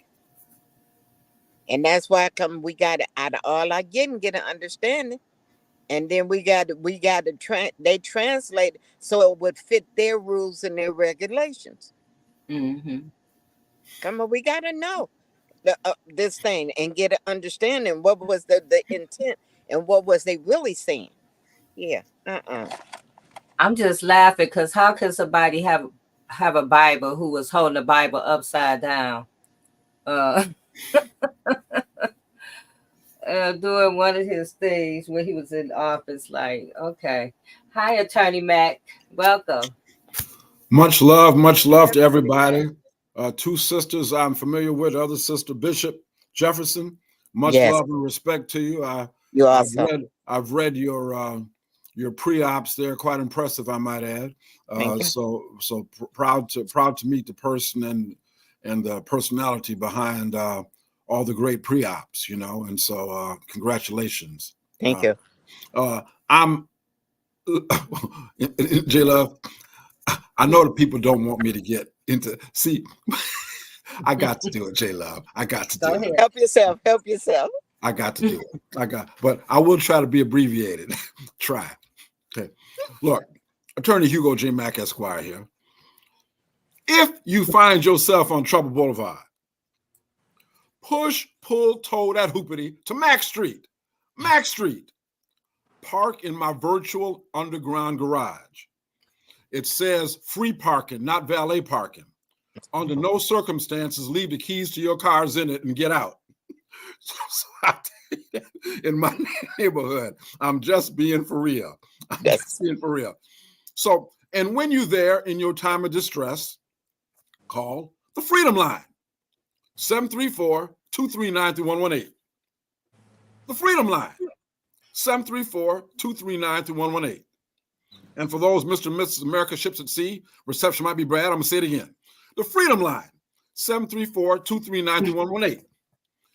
And that's why we got to, out of all our getting, get an understanding. And then they translate so it would fit their rules and their regulations.
Mm-hmm.
Come on, we got to know this thing and get an understanding. What was the intent and what was they really saying? Yeah.
I'm just laughing because how can somebody have a Bible who was holding the Bible upside down? Doing one of his things when he was in office. Like, okay. Hi, Attorney Mac. Welcome.
Much love to everybody. Two sisters I'm familiar with, other sister Bishop Jefferson. Much
Yes.
love and respect to you.
You also.
I've read your pre-ops. They're quite impressive, I might add. So proud to meet the person and the personality behind all the great pre-ops, and so congratulations.
Thank you.
I'm J Love. I know the people don't want me to get into. See, I got to do it, J Love. I got to do it.
Help yourself.
I got to do it. But I will try to be abbreviated. Try. Okay. Look, Attorney Hugo J. Mack Esquire here. If you find yourself on Trouble Boulevard, push, pull, tow that hoopity to Mack Street. Mack Street. Park in my virtual underground garage. It says free parking, not valet parking. Under no circumstances, leave the keys to your cars in it and get out. In my neighborhood, I'm just being for real. So, and when you're there in your time of distress, call the Freedom Line, 734-239-3118. The Freedom Line, 734-239-3118. And for those Mr. and Mrs. America ships at sea, reception might be bad. I'm going to say it again. The Freedom Line, 734-239-3118.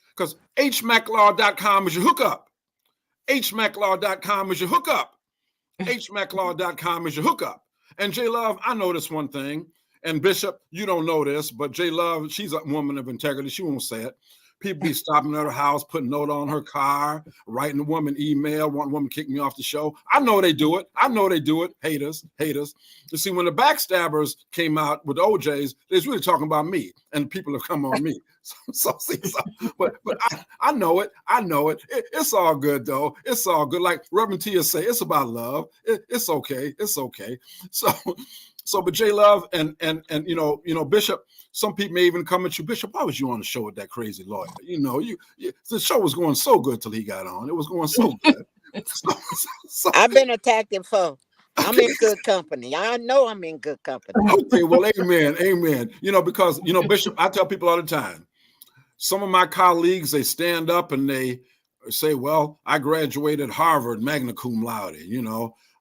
Because hmaclaw.com is your hookup. hmaclaw.com is your hookup. hmaclaw.com is your hookup. And J Love, I know this one thing. And Bishop, you don't know this, but J Love, she's a woman of integrity. She won't say it. People be stopping at her house, putting note on her car, writing the woman email, one woman kick me off the show. I know they do it. Haters. You see, when the backstabbers came out with the OJs, they was really talking about me, and people have come on me. But I know it. It's all good, though. It's all good. Like Reverend Tia say, it's about love. It's okay. So, but J Love and Bishop, some people may even come at you, Bishop, why was you on the show with that crazy lawyer? The show was going so good till he got on. It was going so good.
I've been attacked before. I'm in good company. I know I'm in good company.
Okay, well, amen. Because, Bishop, I tell people all the time, some of my colleagues, they stand up and they say, well, I graduated Harvard, magna cum laude.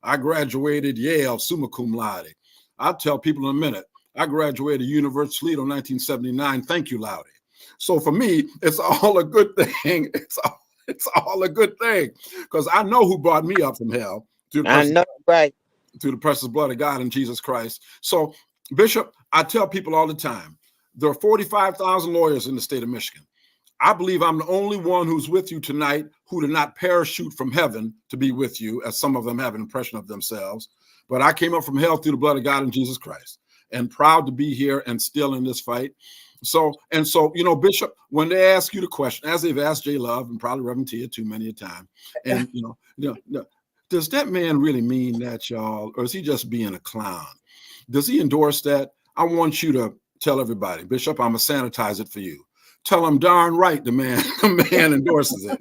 I graduated Yale, summa cum laude. I'll tell people in a minute, I graduated University of Toledo in 1979. Thank you, Loudy. So for me, it's all a good thing. It's all a good thing because I know who brought me up from hell. Through the precious blood of God and Jesus Christ. So, Bishop, I tell people all the time, there are 45,000 lawyers in the state of Michigan. I believe I'm the only one who's with you tonight who did not parachute from heaven to be with you, as some of them have an impression of themselves. But I came up from hell through the blood of God and Jesus Christ, and proud to be here and still in this fight. So, Bishop, when they ask you the question, as they've asked J Love and probably Reverend Tia too many a time, and does that man really mean that, y'all, or is he just being a clown? Does he endorse that? I want you to tell everybody, Bishop, I'm gonna sanitize it for you. Tell him darn right the man endorses it.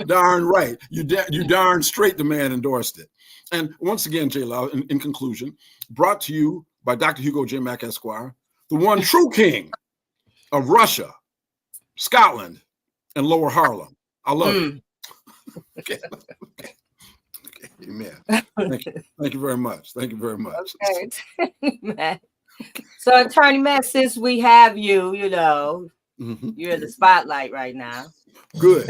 Darn right. You darn straight the man endorsed it. And once again, J Love, in conclusion, brought to you by Dr. Hugo J. Mack Esquire, the one true king of Russia, Scotland, and Lower Harlem. I love you. Okay. Amen. Thank you very much. Thank you very much.
Okay. So, Attorney Matt, since we have you, you're in the spotlight right now.
Good.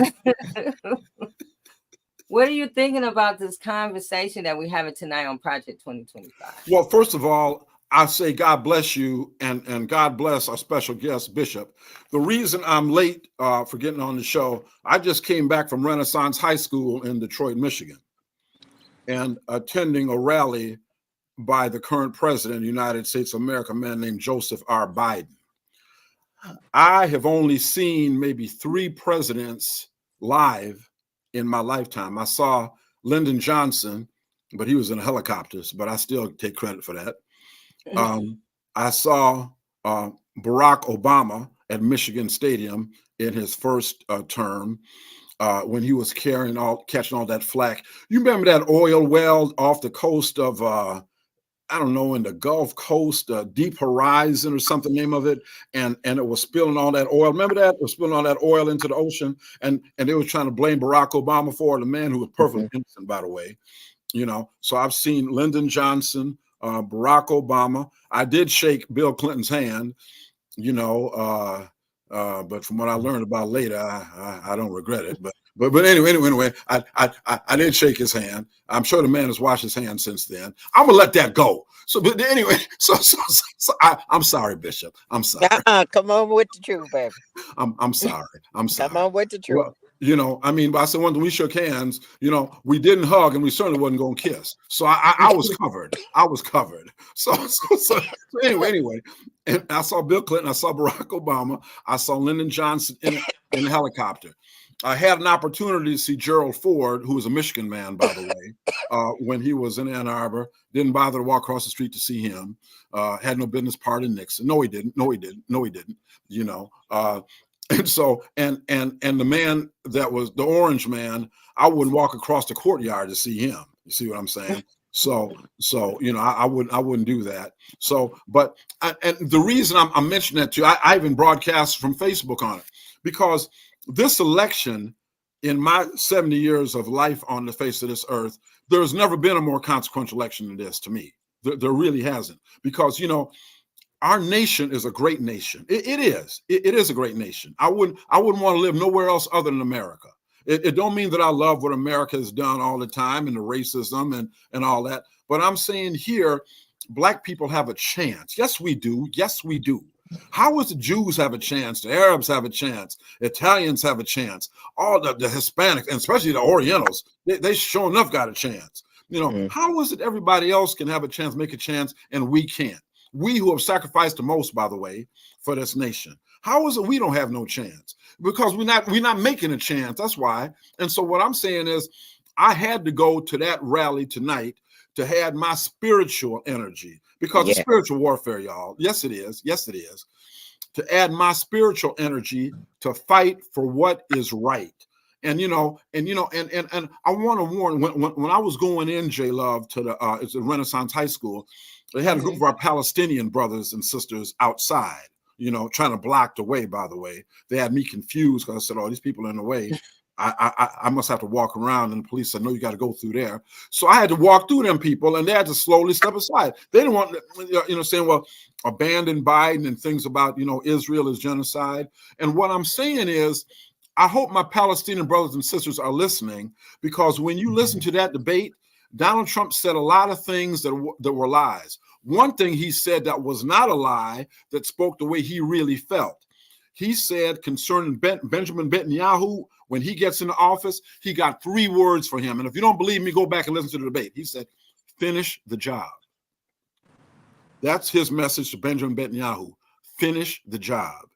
What are you thinking about this conversation that we're having tonight on Project 2025?
Well, first of all, I say God bless you, and God bless our special guest, Bishop. The reason I'm late for getting on the show, I just came back from Renaissance High School in Detroit, Michigan, and attending a rally by the current president of the United States of America, a man named Joseph R. Biden. I have only seen maybe 3 presidents live in my lifetime. I saw Lyndon Johnson, but he was in helicopters, but I still take credit for that. I saw Barack Obama at Michigan Stadium in his first term when he was catching all that flack. You remember that oil well off the coast of, I don't know, in the Gulf Coast, Deep Horizon or something, name of it, and it was spilling all that oil. Remember that? It was spilling all that oil into the ocean, and they were trying to blame Barack Obama for it, a man who was perfectly innocent, by the way. So I've seen Lyndon Johnson, Barack Obama. I did shake Bill Clinton's hand, but from what I learned about later, I don't regret it. But anyway, I did shake his hand. I'm sure the man has washed his hands since then. I'm gonna let that go. So, but anyway, so I'm sorry, Bishop. I'm sorry.
Come on with the truth, baby.
I'm sorry. I'm sorry.
Come on with the truth.
Well, but I said when we shook hands, we didn't hug and we certainly wasn't going to kiss. So I was covered. I was covered. So anyway, and I saw Bill Clinton, I saw Barack Obama, I saw Lyndon Johnson in a helicopter. I had an opportunity to see Gerald Ford, who was a Michigan man, by the way, when he was in Ann Arbor. Didn't bother to walk across the street to see him. Had no business pardon Nixon. No, he didn't. And so, and the man that was the orange man, I wouldn't walk across the courtyard to see him. You see what I'm saying? So I wouldn't do that. So, and the reason I'm mentioning that to you, I even broadcast from Facebook on it, because this election, in my 70 years of life on the face of this earth, there's never been a more consequential election than this to me. There really hasn't, because our nation is a great nation. It is a great nation. I wouldn't want to live nowhere else other than America. It don't mean that I love what America has done all the time and the racism and all that. But I'm saying here, Black people have a chance. Yes, we do. Yes, we do. How is the Jews have a chance? The Arabs have a chance. Italians have a chance. All the Hispanics, and especially the Orientals, they sure enough got a chance. How is it everybody else can have a chance, make a chance, and we can't? We who have sacrificed the most, by the way, for this nation. How is it we don't have no chance? Because we're not making a chance. That's why. And so what I'm saying is, I had to go to that rally tonight to have my spiritual energy, because it's spiritual warfare, y'all. Yes, it is. Yes, it is. To add my spiritual energy to fight for what is right. And I want to warn, when I was going in, J Love, to it's a Renaissance High School, they had a group of our Palestinian brothers and sisters outside, trying to block the way, by the way. They had me confused because I said, oh, these people are in the way. I must have to walk around, and the police said, no, you got to go through there. So I had to walk through them people, and they had to slowly step aside. They didn't want, saying, well, abandon Biden and things about, Israel is genocide. And what I'm saying is, I hope my Palestinian brothers and sisters are listening, because when you listen to that debate, Donald Trump said a lot of things that were lies. One thing he said that was not a lie, that spoke the way he really felt. He said concerning Benjamin Netanyahu, when he gets into office, he got 3 words for him. And if you don't believe me, go back and listen to the debate. He said, finish the job. That's his message to Benjamin Netanyahu. Finish the job.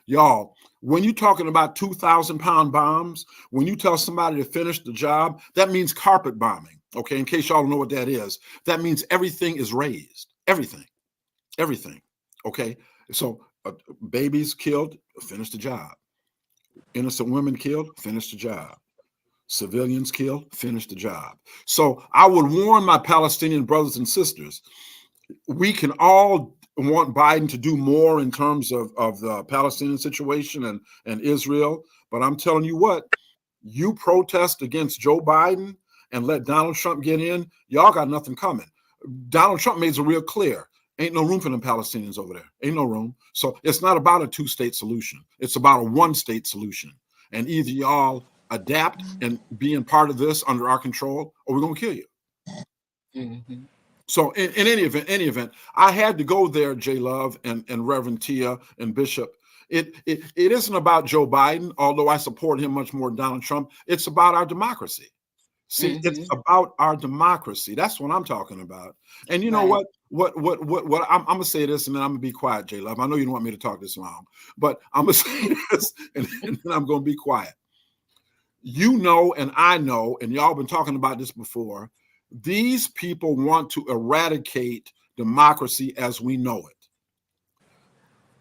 Y'all, when you're talking about 2,000-pound bombs, when you tell somebody to finish the job, that means carpet bombing. Okay, in case y'all don't know what that is, that means everything is razed. Everything. Okay, so babies killed, finish the job. Innocent women killed, finish the job. Civilians killed, finish the job. So I would warn my Palestinian brothers and sisters, we can all want Biden to do more in terms of the Palestinian situation and Israel. But I'm telling you what, you protest against Joe Biden and let Donald Trump get in, y'all got nothing coming. Donald Trump made it real clear. Ain't no room for them Palestinians over there. Ain't no room. So it's not about a two-state solution. It's about a one-state solution. And either y'all adapt and being part of this under our control, or we're going to kill you.
Mm-hmm.
So in any event, I had to go there, J Love and Reverend Tia and Bishop. It isn't about Joe Biden, although I support him much more than Donald Trump. It's about our democracy. See, it's about our democracy. That's what I'm talking about. And you know what? I'm gonna say this, and then I'm gonna be quiet, J Love. I know you don't want me to talk this long, but I'm gonna say this, and then I'm gonna be quiet. You know, and I know, and y'all been talking about this before. These people want to eradicate democracy as we know it.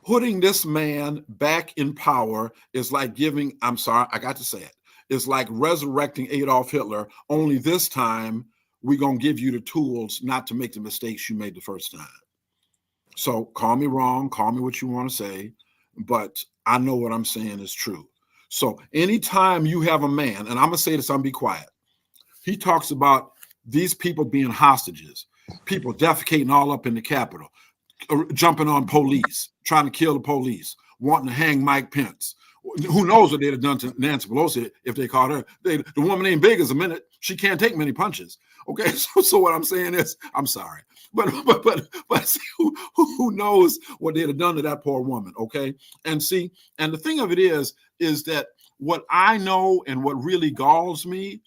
Putting this man back in power is like giving, I'm sorry, I got to say it, it's like resurrecting Adolf Hitler, only this time we're going to give you the tools not to make the mistakes you made the first time. So call me wrong, call me what you want to say, but I know what I'm saying is true. So anytime you have a man, and I'm going to say this, I'm going to be quiet. He talks about these people being hostages, people defecating all up in the Capitol, jumping on police, trying to kill the police, wanting to hang Mike Pence. Who knows what they'd have done to Nancy Pelosi if they caught her. The woman ain't big as a minute. She can't take many punches. Okay, so what I'm saying is, I'm sorry, but see, who knows what they'd have done to that poor woman? Okay, and see, and the thing of it is that what I know and what really galls me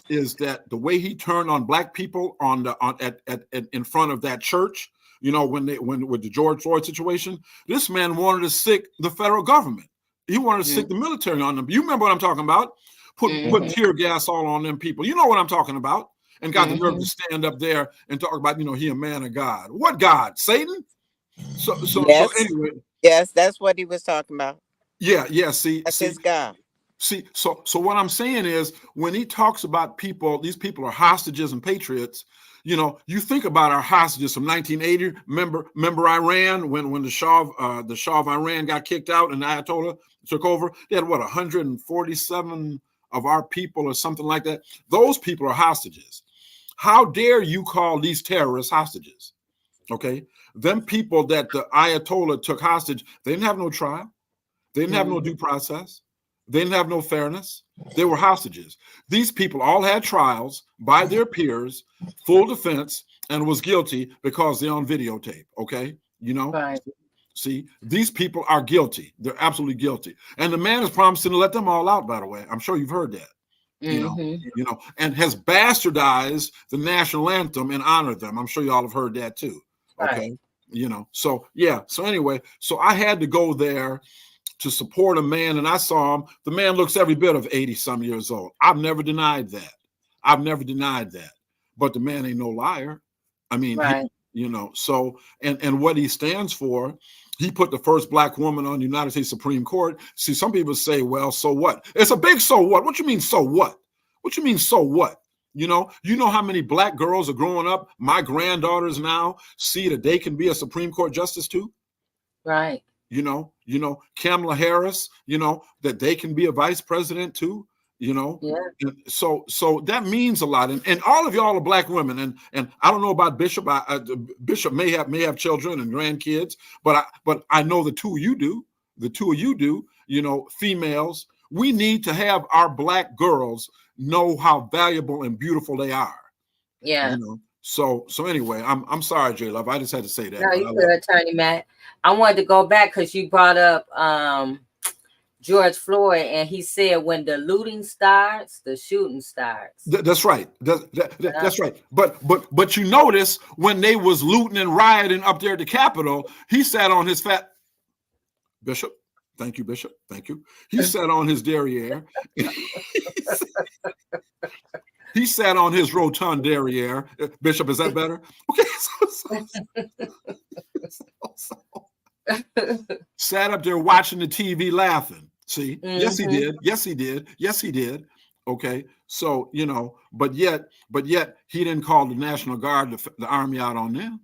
is that the way he turned on black people in front of that church, you know, when with the George Floyd situation, this man wanted to sick the federal government. He wanted to sick the military on them. You remember what I'm talking about? Put tear gas all on them people. You know what I'm talking about? And got the nerve to stand up there and talk about, you know, he a man of God. What God? Satan? So anyway.
Yes, that's what he was talking about.
Yeah. See,
that's his God.
See, so what I'm saying is, when he talks about people, these people are hostages and patriots. You know, you think about our hostages from 1980. Remember Iran when the Shah of Iran got kicked out and the Ayatollah took over. They had 147 of our people or something like that. Those people are hostages. How dare you call these terrorists hostages? Okay, them people that the Ayatollah took hostage, they didn't have no trial. They didn't have no due process. They didn't have no fairness. They were hostages. These people all had trials by their peers, full defense, and was guilty because they're on videotape. Okay, you know.
Right.
See, these people are guilty. They're absolutely guilty. And the man is promising to let them all out. By the way, I'm sure you've heard that. You know, and has bastardized the national anthem and honored them. I'm sure y'all have heard that too. Okay, right. You know. So yeah. So anyway, so I had to go there to support a man, and I saw him. The man looks every bit of 80-some years old. I've never denied that. But the man ain't no liar. I mean, right. You know, so, and what he stands for, he put the first black woman on the United States Supreme Court. See, some people say, well, so what? It's a big so what? What you mean, so what? What you mean, so what? You know how many black girls are growing up, my granddaughters now, see that they can be a Supreme Court justice too?
Right.
You know, Kamala Harris, you know, that they can be a vice president too, you know. Yeah. So that means a lot. And all of y'all are black women. And I don't know about Bishop. Bishop may have children and grandkids, but I know the two of you do. The two of you do, you know, females. We need to have our black girls know how valuable and beautiful they are.
Yeah.
You know. So anyway, I'm sorry, J Love. I just had to say that.
No, you could, Attorney Matt. I wanted to go back because you brought up George Floyd, and he said, when the looting starts, the shooting starts.
That's right. That's right. But you notice when they was looting and rioting up there at the Capitol, he sat on his fat Bishop. Thank you, Bishop. Thank you. He sat on his derriere. He sat on his rotund derriere. Bishop, is that better? Okay. Sat up there watching the TV laughing. See? Mm-hmm. Yes, he did. Yes, he did. Yes, he did. Okay. So, but yet he didn't call the National Guard, the Army out on them.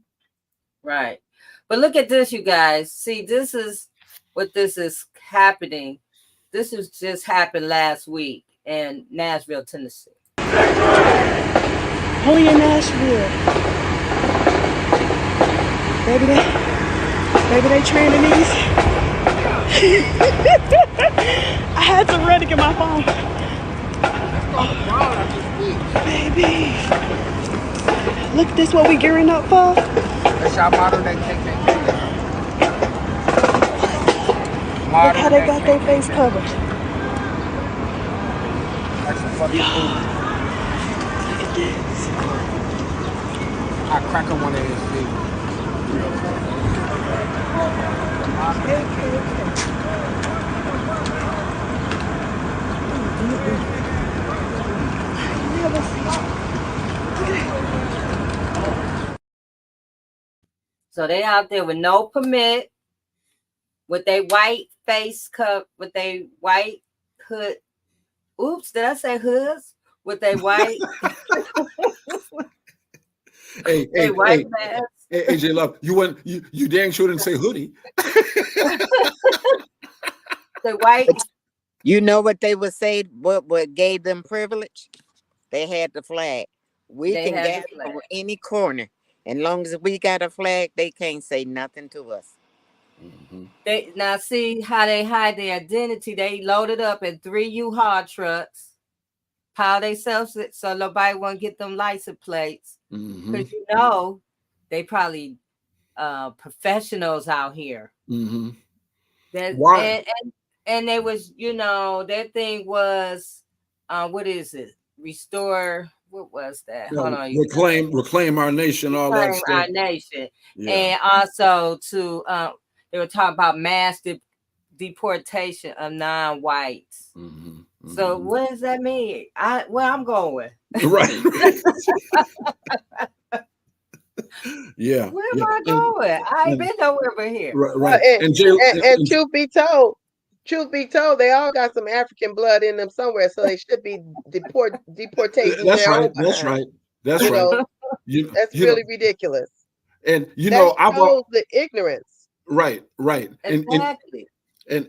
Right. But look at this, you guys. See, this is what this is happening. This was just happened last week in Nashville, Tennessee.
Only in Nashville. Baby, they training these. I had to run to get my phone. Baby. Look, this what we gearing up for?
That's our model they take their face.
Look how they got their face covered.
That's a fucking movie.
Look at this.
I crack on one of his feet.
So they out there with no permit, with their white face cup, with their white hood. Oops, did I say hoods? With their white.
Hey, J Love, you dang sure didn't say hoodie.
The white.
You know what they would say? What gave them privilege? They had the flag. We can gather from any corner. And long as we got a flag, they can't say nothing to us.
Mm-hmm. They now see how they hide their identity. They loaded up in 3 U-Haul trucks, pile themselves so nobody won't get them license plates. Because they probably professionals out here.
Mm-hmm.
Why? And they was, their thing was, what is it? Restore. What was that? Hold on.
Reclaim our nation. All that stuff.
Our nation, and also to they were talking about mass deportation of non-whites. Mm-hmm. Mm-hmm. So what does that mean? I'm going.
Right. Yeah.
Where am I going? I ain't been nowhere but here.
Right.
And truth be told, they all got some African blood in them somewhere, so they should be deportated.
That's right. That's right. That's right.
That's really ridiculous.
And
that shows the ignorance.
Right.
Exactly.
And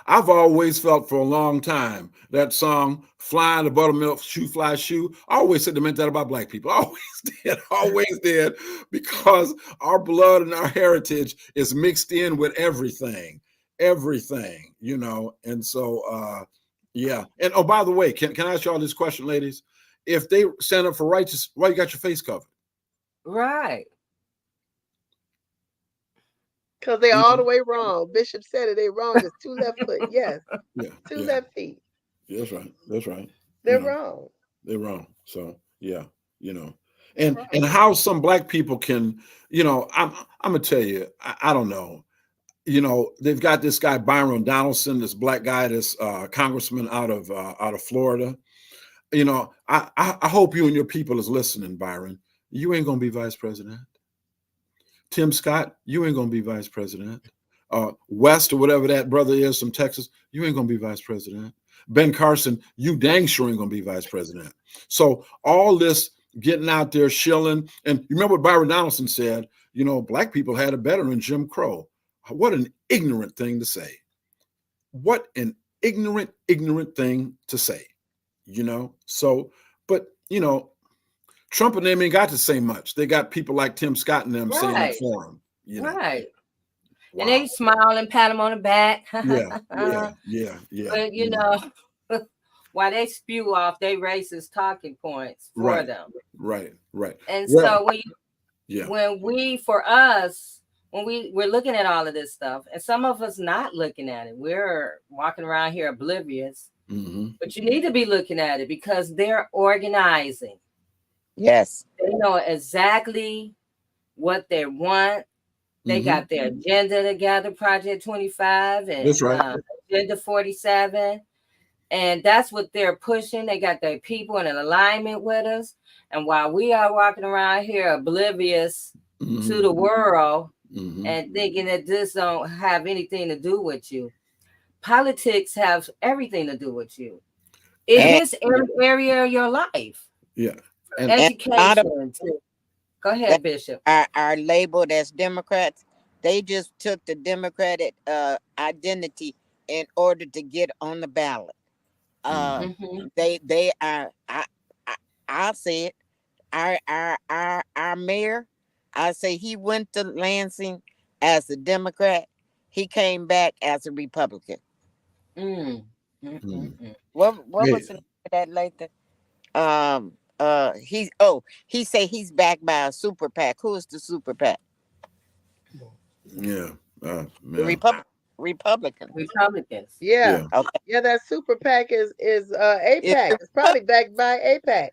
I've always felt for a long time that song "Fly the Buttermilk Shoe Fly Shoe." I always said they meant that about Black people. Always did, because our blood and our heritage is mixed in with everything. And so yeah. And oh, by the way, can I ask y'all this question, ladies? If they stand up for righteous, why you got your face covered?
Right.
Because they're all the way wrong. Bishop said it, they wrong. It's 2 left foot. Yes.
Yeah.
2 left feet.
That's right.
They're wrong.
They're wrong. So yeah, and how some Black people can, I'm gonna tell you, I don't know. They've got this guy Byron Donaldson, this Black guy, this congressman out of Florida. I hope you and your people is listening, Byron. You ain't gonna be vice president. Tim Scott, you ain't gonna be vice president. West, or whatever that brother is from Texas, you ain't gonna be vice president. Ben Carson, you dang sure ain't gonna be vice president. So all this getting out there shilling, and you remember what Byron Donaldson said, Black people had it better than Jim Crow. What an ignorant thing to say. What an ignorant thing to say, So, but, Trump and them ain't got to say much. They got people like Tim Scott and them saying it for them.
Right. Wow. And they smile and pat him on the back.
Yeah.
But, while they spew off their racist talking points for them.
Right.
And so when when we're looking at all of this stuff, and some of us not looking at it, we're walking around here oblivious. But you need to be looking at it because they're organizing.
Yes.
They know exactly what they want. They got their agenda together, Project 25 and
That's right.
Agenda 47. And that's what they're pushing. They got their people in an alignment with us. And while we are walking around here oblivious to the world and thinking that this don't have anything to do with you, politics have everything to do with you. It hits every area of your life.
Yeah.
And education. Go ahead, Bishop.
Are labeled as Democrats. They just took the Democratic identity in order to get on the ballot. They are. I'll say it. Our mayor. I say he went to Lansing as a Democrat. He came back as a Republican. What was the name of that later? He say he's backed by a super PAC. Who is the super PAC?
Yeah.
Republicans.
Yeah.
Okay.
Yeah, that super PAC is APAC. It's probably backed by APAC.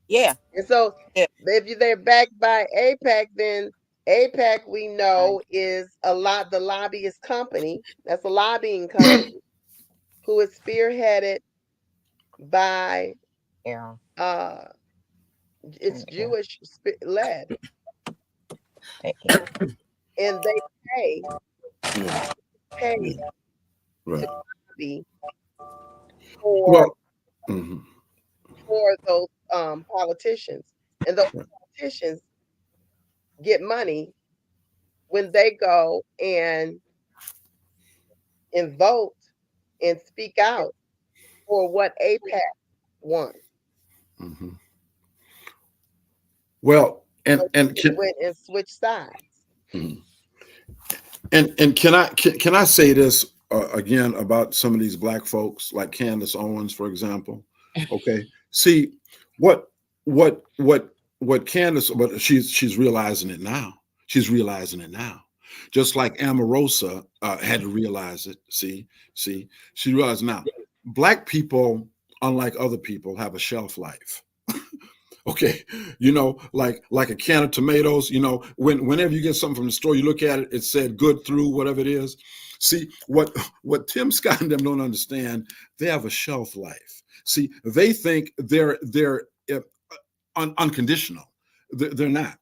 Yeah.
And so if they're backed by APAC, then APAC we know is the lobbyist company. That's a lobbying company who is spearheaded by it's Jewish led. And they pay to lobby for those politicians. And those politicians get money when they go and vote and speak out for what APAC wants.
Well, and
went and switch sides.
And can I say this again about some of these black folks like Candace Owens, for example? Okay, see what Candace, but she's realizing it now. She's realizing it now, just like Omarosa had to realize it. See, she realized now. Black people, unlike other people, have a shelf life. Okay, like a can of tomatoes, whenever you get something from the store, you look at it, it said good through, whatever it is. See, what Tim Scott and them don't understand, they have a shelf life. See, they think they're unconditional. They're not.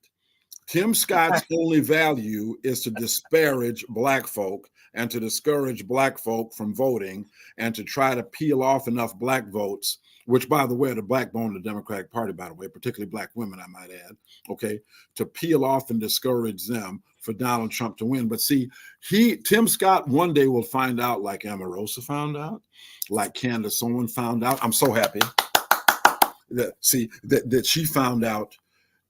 Tim Scott's only value is to disparage black folk and to discourage black folk from voting and to try to peel off enough black votes, which, by the way, are the backbone of the Democratic Party, by the way, particularly black women, I might add, okay, to peel off and discourage them for Donald Trump to win. But see, Tim Scott one day will find out, like Omarosa found out, like Candace Owens found out. I'm so happy that she found out.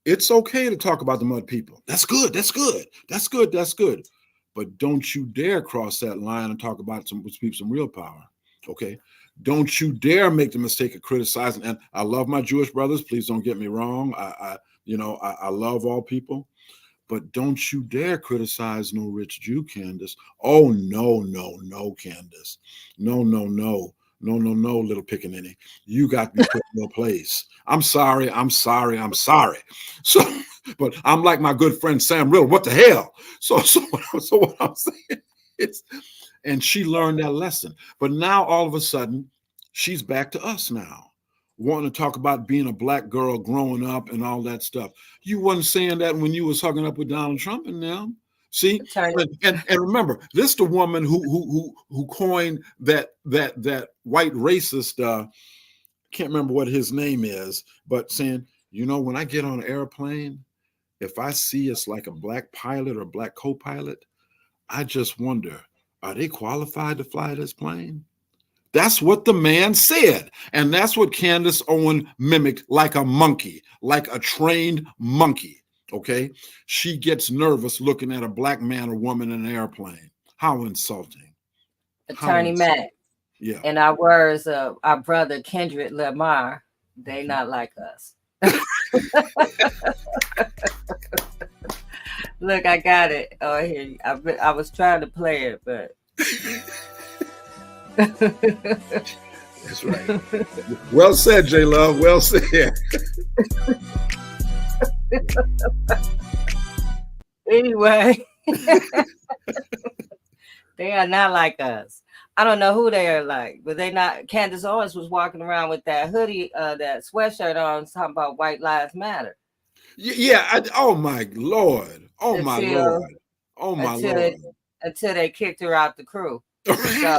It's okay to talk about the mud people. That's good. That's good. That's good. That's good. But don't you dare cross that line and talk about some real power. Okay. Don't you dare make the mistake of criticizing. And I love my Jewish brothers. Please don't get me wrong. I love all people, but don't you dare criticize no rich Jew, Candace. Oh, no, Candace. No, little pickaninny. You got to be put in your place. I'm sorry. So, but I'm like my good friend Sam Riddle. What the hell? So what I'm saying and she learned that lesson. But now all of a sudden, she's back to us now, wanting to talk about being a black girl growing up and all that stuff. You wasn't saying that when you was hugging up with Donald Trump and them. See, and remember, this is the woman who coined that white racist. Can't remember what his name is, but saying, when I get on an airplane, if I see it's like a black pilot or black co-pilot, I just wonder, are they qualified to fly this plane? That's what the man said. And that's what Candace Owens mimicked like a monkey, like a trained monkey. Okay. She gets nervous looking at a black man or woman in an airplane. How insulting.
Attorney Mack.
Yeah.
In our words of our brother Kendrick Lamar, they not like us. Look, I got it. Oh, here. I was trying to play it, but.
That's right. Well said, J Love. Well said.
Anyway, they are not like us. I don't know who they are like, but they not. Candace Owens was walking around with that hoodie, that sweatshirt on, talking about White Lives Matter.
Yeah. Oh my Lord. Oh my Lord. Oh my Lord.
Until they kicked her out the crew. So.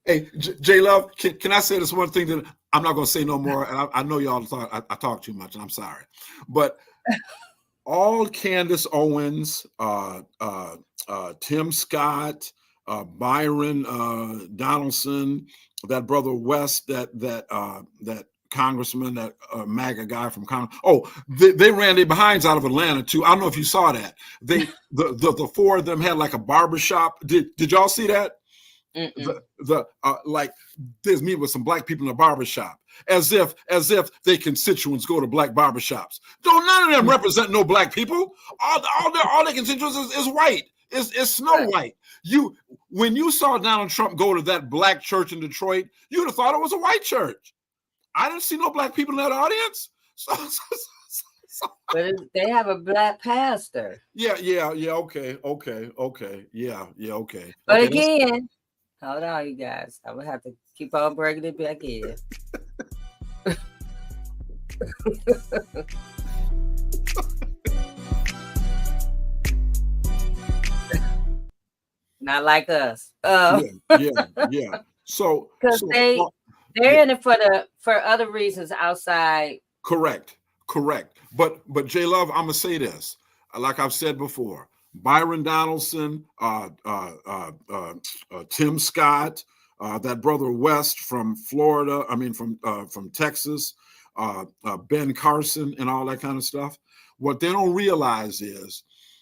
Hey, J Love, can I say this one thing that I'm not going to say no more? And I know y'all I talk too much, and I'm sorry, but all Candace Owens, Tim Scott, Byron Donaldson, that brother West, that congressman, that MAGA guy from Congress. Oh, they ran their behinds out of Atlanta too. I don't know if you saw that. The four of them had like a barbershop. Did y'all see that? Like there's me with some black people in a barbershop, as if their constituents go to black barbershops. Don't none of them represent no black people. All their constituents is white. It's Snow White. When you saw Donald Trump go to that black church in Detroit, you'd have thought it was a white church. I didn't see no black people in that audience.
But they have a black pastor.
Yeah. Okay. Yeah. Okay.
But
okay,
again. Hold on, you guys. I would have to keep on bringing it back in. Not like us.
Yeah. So
because they're in it for other reasons outside.
Correct. But J Love, I'm gonna say this. Like I've said before. Byron Donaldson, Tim Scott, that brother West from Florida, from Texas, Ben Carson, and all that kind of stuff. What they don't realize is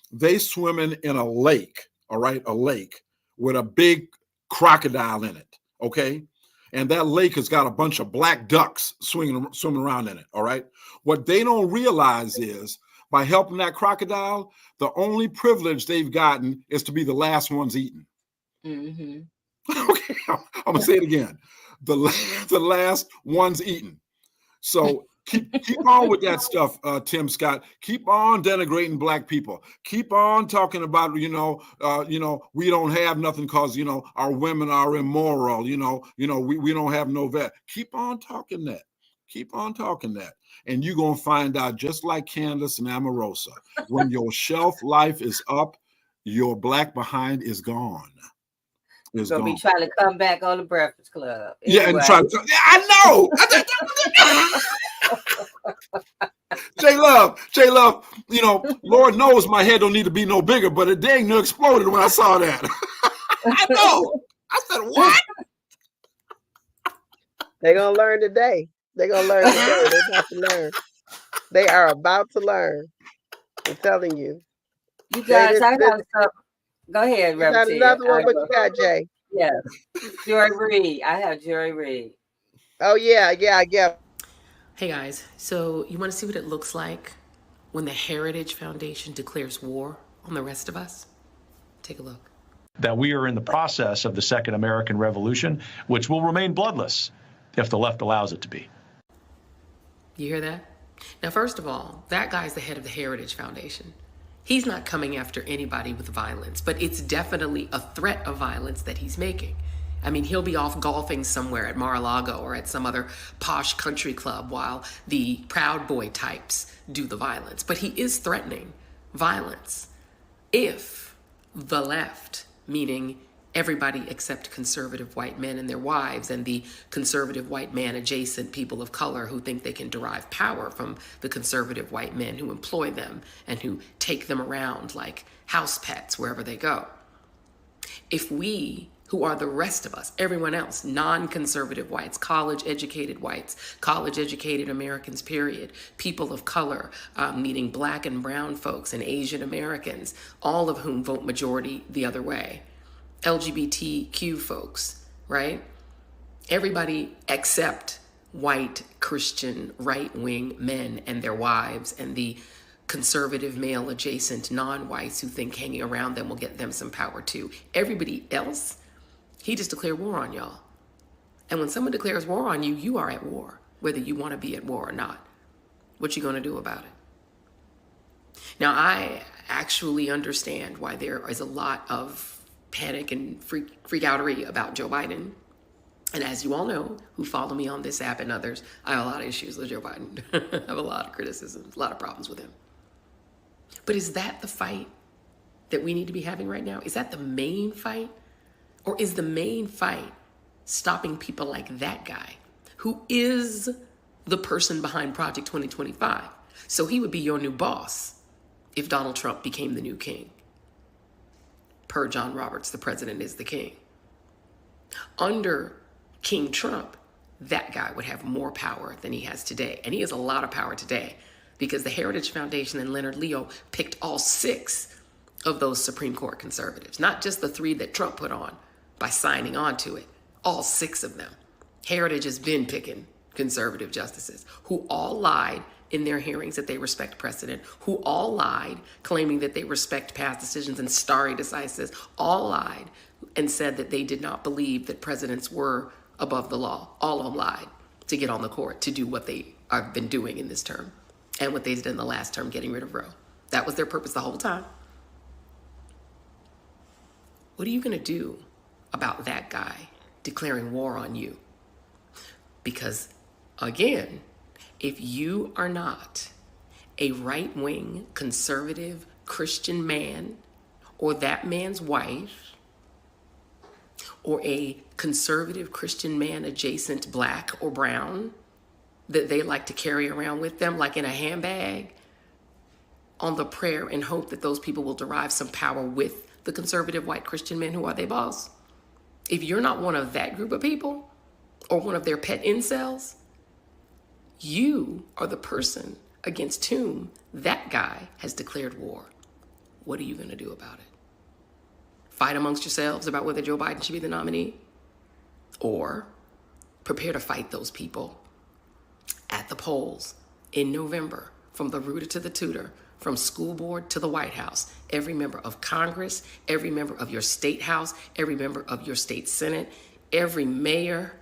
they swimming in a lake, all right, a lake with a big crocodile in it, okay? And that lake has got a bunch of black ducks swimming around in it, all right? What they don't realize is by helping that crocodile, the only privilege they've gotten is to be the last ones eaten.
Mm-hmm.
Okay, I'm gonna say it again. The last ones eaten. So keep on with that stuff, Tim Scott. Keep on denigrating black people. Keep on talking about we don't have nothing because our women are immoral. We don't have no vet. Keep on talking that. Keep on talking that. And you're going to find out, just like Candace and Omarosa, when your shelf life is up, your black behind is gone.
It's going to be trying to come back on the Breakfast Club.
Anyway. Yeah, and try to. I know. J Love, Lord knows my head don't need to be no bigger, but it dang near exploded when I saw that. I know. I said, what?
They're going to learn today. They're going to learn today. They're about to learn. They are about to learn. I'm telling you.
You guys, I have some. Go ahead,
Reverend. Got another one. What you got, Jay?
Yeah. Joy Reid. I have Joy Reid.
Oh, yeah.
Hey, guys. So you want to see what it looks like when the Heritage Foundation declares war on the rest of us? Take a look.
That we are in the process of the Second American Revolution, which will remain bloodless if the left allows it to be.
You hear that? Now, first of all, that guy's the head of the Heritage Foundation. He's not coming after anybody with violence, but it's definitely a threat of violence that he's making. I mean, he'll be off golfing somewhere at Mar-a-Lago or at some other posh country club while the Proud Boy types do the violence. But he is threatening violence if the left, meaning everybody except conservative white men and their wives and the conservative white man adjacent people of color who think they can derive power from the conservative white men who employ them and who take them around like house pets wherever they go. If we, who are the rest of us, everyone else, non-conservative whites, college-educated whites, college-educated Americans, period, people of color, meaning black and brown folks and Asian Americans, all of whom vote majority the other way, LGBTQ folks, right? Everybody except white Christian right-wing men and their wives and the conservative, male adjacent, non-whites who think hanging around them will get them some power too. Everybody else, he just declared war on y'all. And when someone declares war on you, you are at war, whether you want to be at war or not. What you going to do about it? Now, I actually understand why there is a lot of panic and freak-outery about Joe Biden. And as you all know, who follow me on this app and others, I have a lot of issues with Joe Biden. I have a lot of criticisms, a lot of problems with him. But is that the fight that we need to be having right now? Is that the main fight? Or is the main fight stopping people like that guy, who is the person behind Project 2025? So he would be your new boss if Donald Trump became the new king. Per John Roberts, the president is the king. Under King Trump, that guy would have more power than he has today. And he has a lot of power today because the Heritage Foundation and Leonard Leo picked all 6 of those Supreme Court conservatives, not just the 3 that Trump put on by signing on to it, all 6 of them. Heritage has been picking conservative justices who all lied in their hearings that they respect precedent, who all lied claiming that they respect past decisions and stare decisis, all lied and said that they did not believe that presidents were above the law. All of them lied to get on the court to do what they have been doing in this term and what they did in the last term, getting rid of Roe. That was their purpose the whole time. What are you going to do about that guy declaring war on you? Because, again, if you are not a right-wing, conservative, Christian man, or that man's wife, or a conservative Christian man adjacent black or brown that they like to carry around with them like in a handbag on the prayer and hope that those people will derive some power with the conservative white Christian men who are their boss. If you're not one of that group of people or one of their pet incels, you are the person against whom that guy has declared war. What are you going to do about it? Fight amongst yourselves about whether Joe Biden should be the nominee? Or prepare to fight those people at the polls in November, from the rooter to the tutor, from school board to the White House, every member of Congress, every member of your state house, every member of your state senate, every mayor,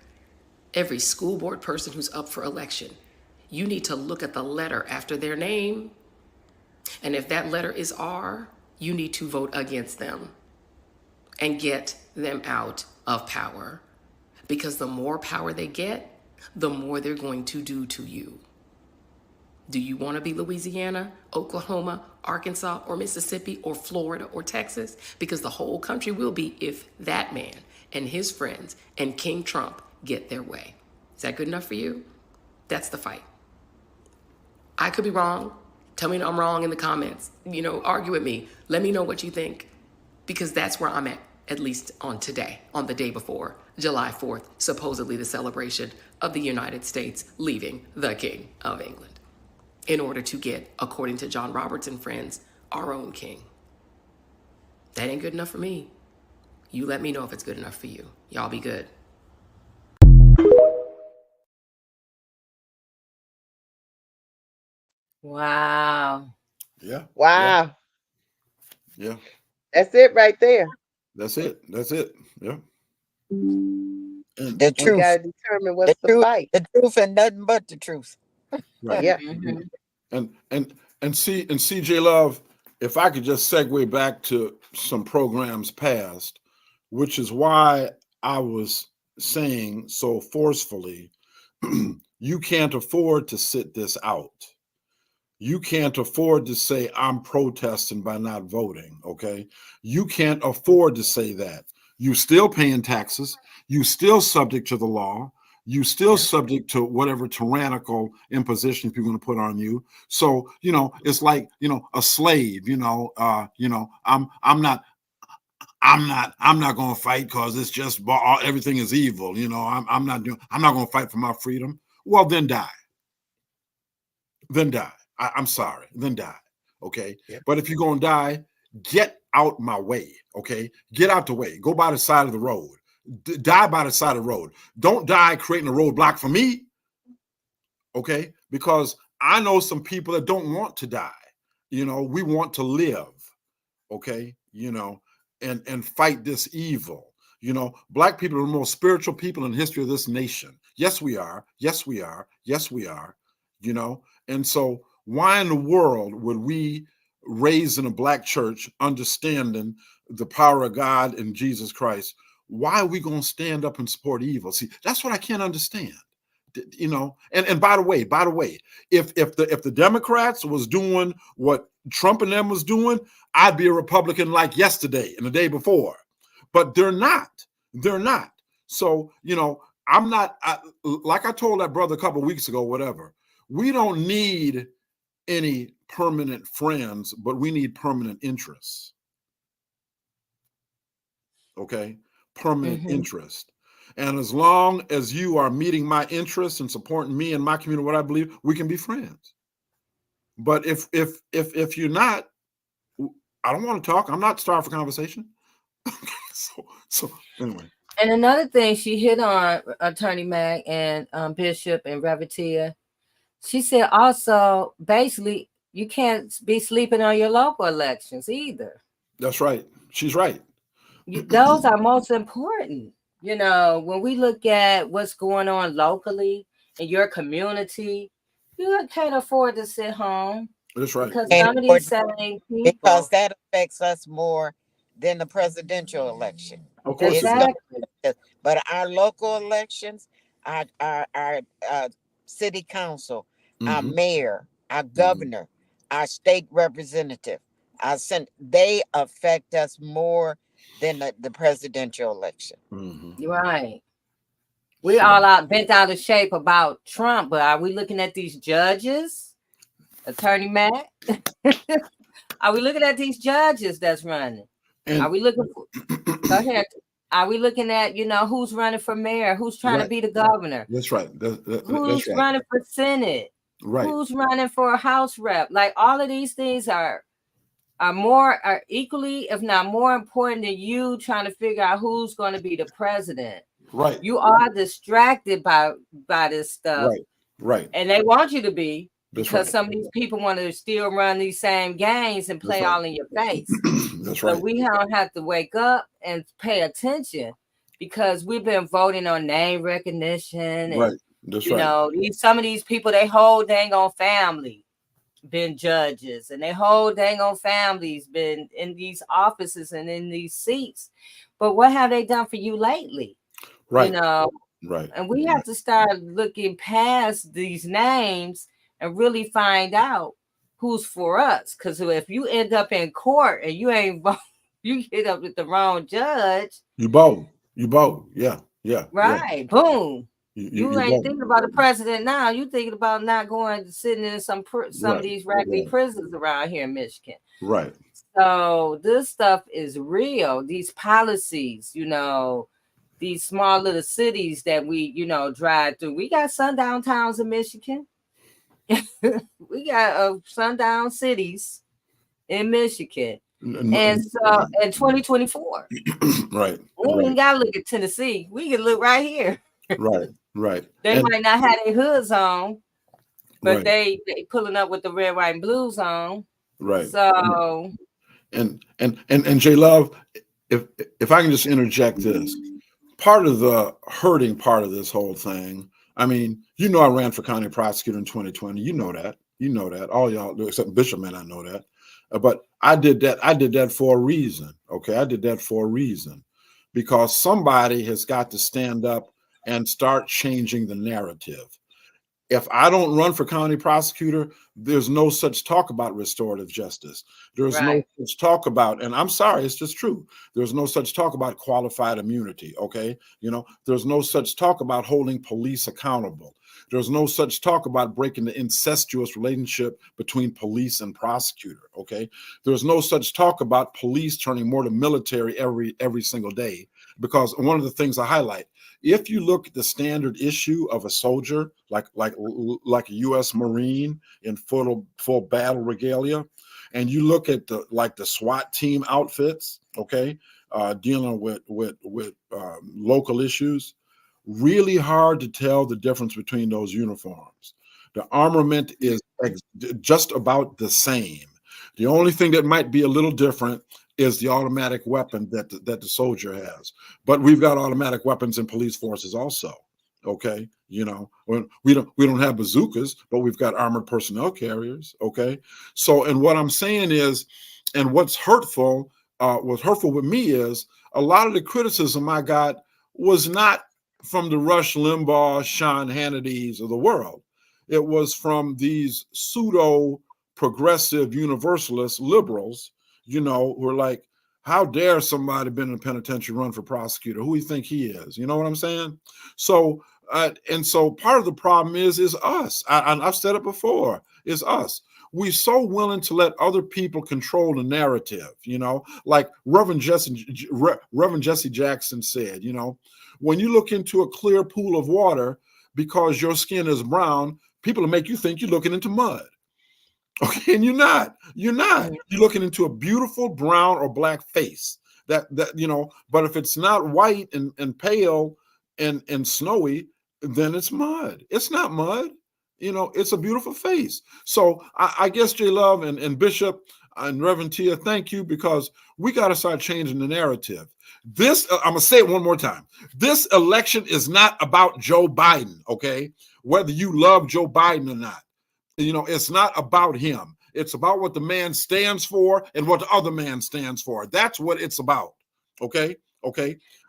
every school board person who's up for election. You need to look at the letter after their name. And if that letter is R, you need to vote against them and get them out of power. Because the more power they get, the more they're going to do to you. Do you want to be Louisiana, Oklahoma, Arkansas, or Mississippi, or Florida, or Texas? Because the whole country will be if that man and his friends and King Trump get their way. Is that good enough for you? That's the fight. I could be wrong. Tell me I'm wrong in the comments. Argue with me. Let me know what you think. Because that's where I'm at least on today, on the day before, July 4th, supposedly the celebration of the United States leaving the King of England in order to get, according to John Roberts and friends, our own king. That ain't good enough for me. You let me know if it's good enough for you. Y'all be good.
Wow.
Yeah.
Wow.
Yeah.
That's it right there.
That's it. Yeah.
The
We
truth.
got to determine what's the
truth,
fight.
the truth and nothing but the truth.
Right.
Yeah.
Mm-hmm.
And CJ Love, if I could just segue back to some programs past, which is why I was saying so forcefully, you can't afford to sit this out. You can't afford to say I'm protesting by not voting, okay? You can't afford to say that. You still paying taxes. You still subject to the law. You still subject to whatever tyrannical impositions people are going to put on you. So, it's like, a slave, I'm not going to fight because it's just everything is evil. I'm not going to fight for my freedom. Well, then die. I'm sorry, then die. Okay. Yep. But if you're going to die, get out my way. Okay. Get out the way. Go by the side of the road. Die by the side of the road. Don't die creating a roadblock for me. Okay. Because I know some people that don't want to die. we want to live, okay, and fight this evil. Black people are the most spiritual people in the history of this nation. Yes, we are. Yes, we are. Yes, we are. And so why in the world would we raise in a Black church understanding the power of God and Jesus Christ? Why are we going to stand up and support evil? See, that's what I can't understand. And by the way, if the Democrats was doing what Trump and them was doing, I'd be a Republican like yesterday and the day before. But they're not. They're not. So, I'm not, like I told that brother a couple of weeks ago, whatever, we don't need any permanent friends, but we need permanent interests. Okay? Permanent interest. And as long as you are meeting my interests and supporting me and my community, what I believe, we can be friends. But if you're not, I don't want to talk. I'm not starved for conversation. so anyway.
And another thing she hit on, Attorney Mack and Bishop and Revertia, she said also, basically, you can't be sleeping on your local elections either.
That's right. She's right.
Those are most important. When we look at what's going on locally in your community, you can't afford to sit home.
That's right.
Because some of these same people.
Because that affects us more than the presidential election.
Of course,
exactly.
But our local elections, our city council, our mayor, our governor, our state representative, our they affect us more than the presidential election.
Right. We all out bent out of shape about Trump, but are we looking at these judges, Attorney Mack? Are we looking at these judges that's running? Are we looking for, go ahead. Are we looking at, who's running for mayor? Who's trying to be the governor?
That's right.
Who's running for Senate?
Right.
Who's running for a House rep? Like all of these things are equally, if not more important than you trying to figure out who's going to be the president.
Right.
You are distracted by this stuff.
Right.
And they want you to be.
That's
because
right.
some of these people want to still run these same games and play all in your face.
That's right.
But we don't have to wake up and pay attention because we've been voting on name recognition. And,
right. That's right.
Some of these people, they whole dang on family been judges, and they whole dang on families been in these offices and in these seats. But what have they done for you lately?
Right.
Right. And we have to start looking past these names and really find out who's for us. Because if you end up in court and you ain't you get up with the wrong judge. You bow.
Yeah.
Right. Yeah. Boom. You ain't thinking about the president now. You thinking about not going to sitting in some of these raggedy prisons around here in Michigan.
Right.
So this stuff is real. These policies, these small little cities that we, drive through. We got sundown towns in Michigan. We got sundown cities in Michigan. And so in 2024.
Right.
We ain't gotta look at Tennessee. We can look right here.
Right.
They might not have their hoods on, but they pulling up with the red, white, and blues on.
Right.
So
and J Love, if I can just interject this, part of the hurting part of this whole thing, I mean, I ran for county prosecutor in 2020. You know that. All y'all, except Bishop may not know that. But I did that for a reason. Okay. I did that for a reason because somebody has got to stand up and start changing the narrative. If I don't run for county prosecutor, there's no such talk about restorative justice. There's no such talk about, and I'm sorry, it's just true. There's no such talk about qualified immunity, okay? There's no such talk about holding police accountable. There's no such talk about breaking the incestuous relationship between police and prosecutor, okay? There's no such talk about police turning more to military every single day, because one of the things I highlight, if you look at the standard issue of a soldier, like a U.S. Marine in full battle regalia, and you look at the SWAT team outfits, okay, dealing with local issues, really hard to tell the difference between those uniforms. The armament is just about the same. The only thing that might be a little different is the automatic weapon that the soldier has. But we've got automatic weapons in police forces also. Okay, we don't have bazookas, but we've got armored personnel carriers. Okay, so and what I'm saying is, and what's hurtful with me is a lot of the criticism I got was not from the Rush Limbaugh, Sean Hannitys of the world. It was from these pseudo progressive universalist liberals, who are like, how dare somebody been in the penitentiary run for prosecutor? Who do you think he is? You know what I'm saying? So, and so part of the problem is us. I've said it before, is us. We're so willing to let other people control the narrative, like Reverend Jesse Jackson said, when you look into a clear pool of water because your skin is brown, people will make you think you're looking into mud. Okay, and you're not. You're looking into a beautiful brown or black face. But if it's not white and pale and snowy, then it's mud. It's not mud. It's a beautiful face. So I guess J Love and Bishop and Reverend Tia, thank you, because we got to start changing the narrative. This, I'm gonna say it one more time. This election is not about Joe Biden, okay? Whether you love Joe Biden or not. It's not about him. It's about what the man stands for and what the other man stands for. That's what it's about. Okay.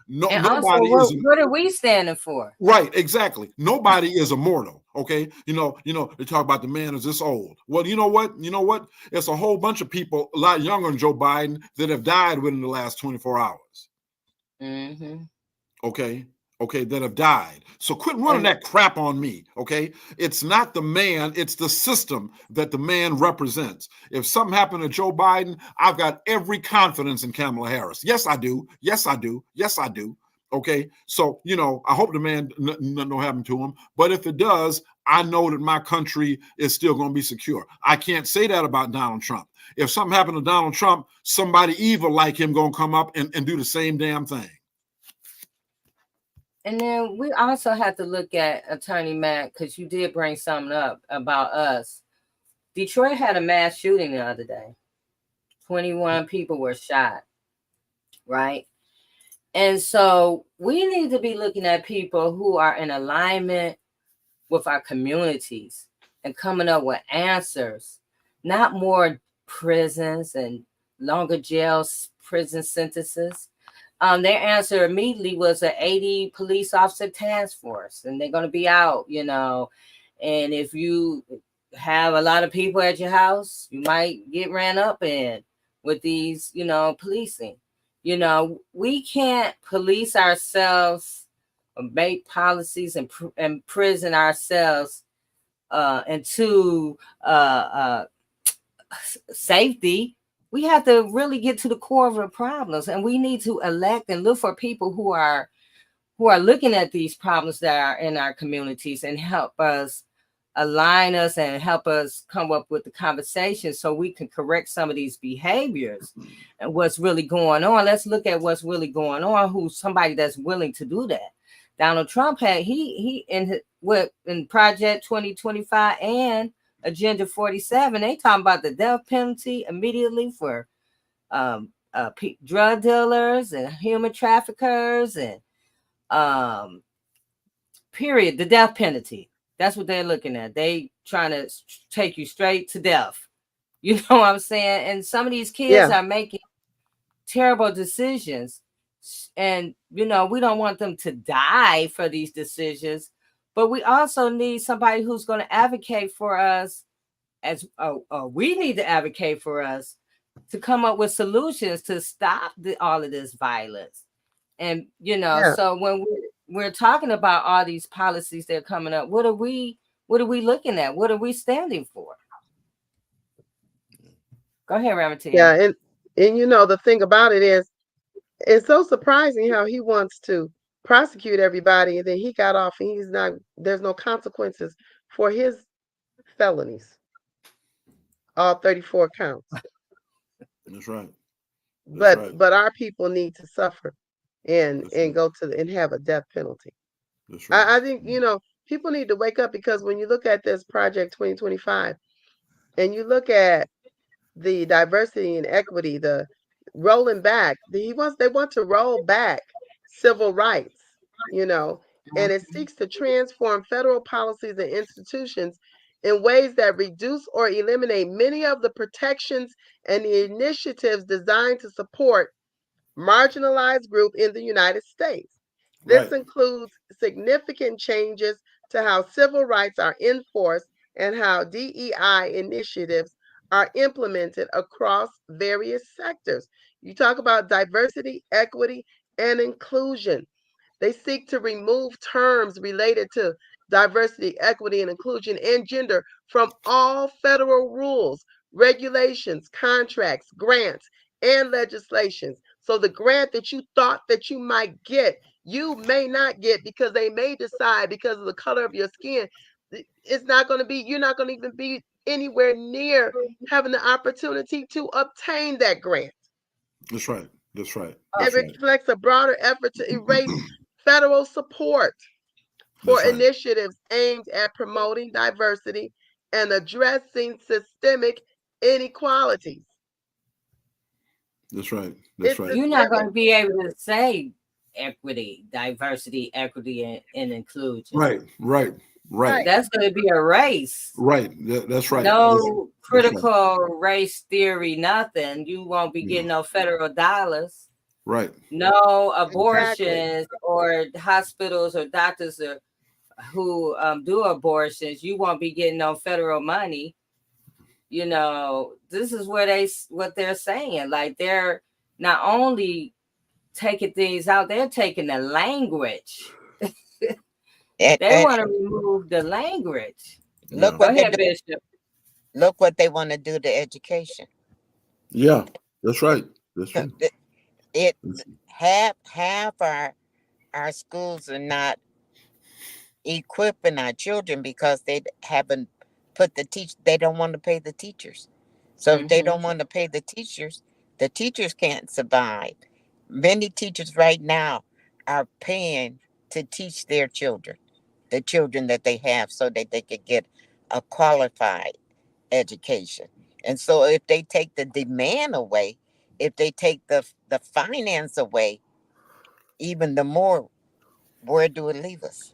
No,
and
nobody
also,
is.
what are we standing for?
Right. Exactly. Nobody is immortal. Okay. They talk about the man is this old. Well, you know what? It's a whole bunch of people a lot younger than Joe Biden that have died within the last 24 hours.
Mm-hmm.
Okay, that have died. So quit running that crap on me, okay? It's not the man, it's the system that the man represents. If something happened to Joe Biden, I've got every confidence in Kamala Harris. Yes, I do. Okay, so, I hope the man, nothing will happen to him. But if it does, I know that my country is still going to be secure. I can't say that about Donald Trump. If something happened to Donald Trump, somebody evil like him going to come up and do the same damn thing.
And then we also have to look at Attorney Matt, because you did bring something up about us. Detroit had a mass shooting the other day. 21 people were shot, right? And so we need to be looking at people who are in alignment with our communities and coming up with answers, not more prisons and longer prison sentences. Their answer immediately was an 80 police officer task force, and they're going to be out, and if you have a lot of people at your house, you might get ran up in with these, policing. We can't police ourselves or make policies and prison ourselves into safety. We have to really get to the core of the problems, and we need to elect and look for people who are looking at these problems that are in our communities and help us align us and help us come up with the conversation so we can correct some of these behaviors and what's really going on. Let's look at what's really going on. Who's somebody that's willing to do that? Donald Trump had in Project 2025 and Agenda 47, they talking about the death penalty immediately for drug dealers and human traffickers and period, the death penalty. That's what they're looking at. They trying to take you straight to death. You know what I'm saying? And some of these kids are making terrible decisions. And, we don't want them to die for these decisions. But we also need somebody who's going to advocate for us we need to advocate for us to come up with solutions to stop all of this violence. And, so when we're talking about all these policies that are coming up, what are we looking at? What are we standing for? Go ahead, Ramati.
Yeah, and the thing about it is, it's so surprising how he wants to prosecute everybody, and then he got off, and there's no consequences for his felonies, all 34 counts.
That's right.
But our people need to suffer and go to and have a death penalty.
That's right.
I think people need to wake up, because when you look at this Project 2025 and you look at the diversity and equity, the rolling back. They want to roll back civil rights, you know, and it seeks to transform federal policies and institutions in ways that reduce or eliminate many of the protections and the initiatives designed to support marginalized group in the United States. This
Right.
includes significant changes to how civil rights are enforced and how DEI initiatives are implemented across various sectors. You talk about diversity, equity, and inclusion. They seek to remove terms related to diversity, equity, and inclusion and gender from all federal rules, regulations, contracts, grants, and legislations. So the grant that you thought that you might get, you may not get because they may decide because of the color of your skin, it's not going to be, you're not going to even be anywhere near having the opportunity to obtain that grant.
That's right. That's right.
It
That's right.
reflects a broader effort to erase federal support for
That's right.
initiatives aimed at promoting diversity and addressing systemic inequalities.
That's right. That's
It's
right.
You're not
systemic.
going to be able to say equity, diversity, equity, and inclusion.
Right. Right. Right.
That's going to be a race.
Right. That's right.
No
That's right.
critical race theory, nothing. You won't be getting no federal dollars.
Right.
No
Exactly.
abortions or hospitals or doctors who do abortions. You won't be getting no federal money. You know, this is what they're saying. Like, they're not only taking things out, they're taking the language. They want to remove the language.
Look
Go
what
ahead,
they do.
Bishop.
Look what they want to do to education.
Yeah. That's right. That's right.
It half our schools are not equipping our children because they haven't put they don't want to pay the teachers. So if they don't want to pay the teachers can't survive. Many teachers right now are paying to teach their children, the children that they have, so that they could get a qualified education. And so if they take the demand away, if they take the finance away, even the more, where do it leave us?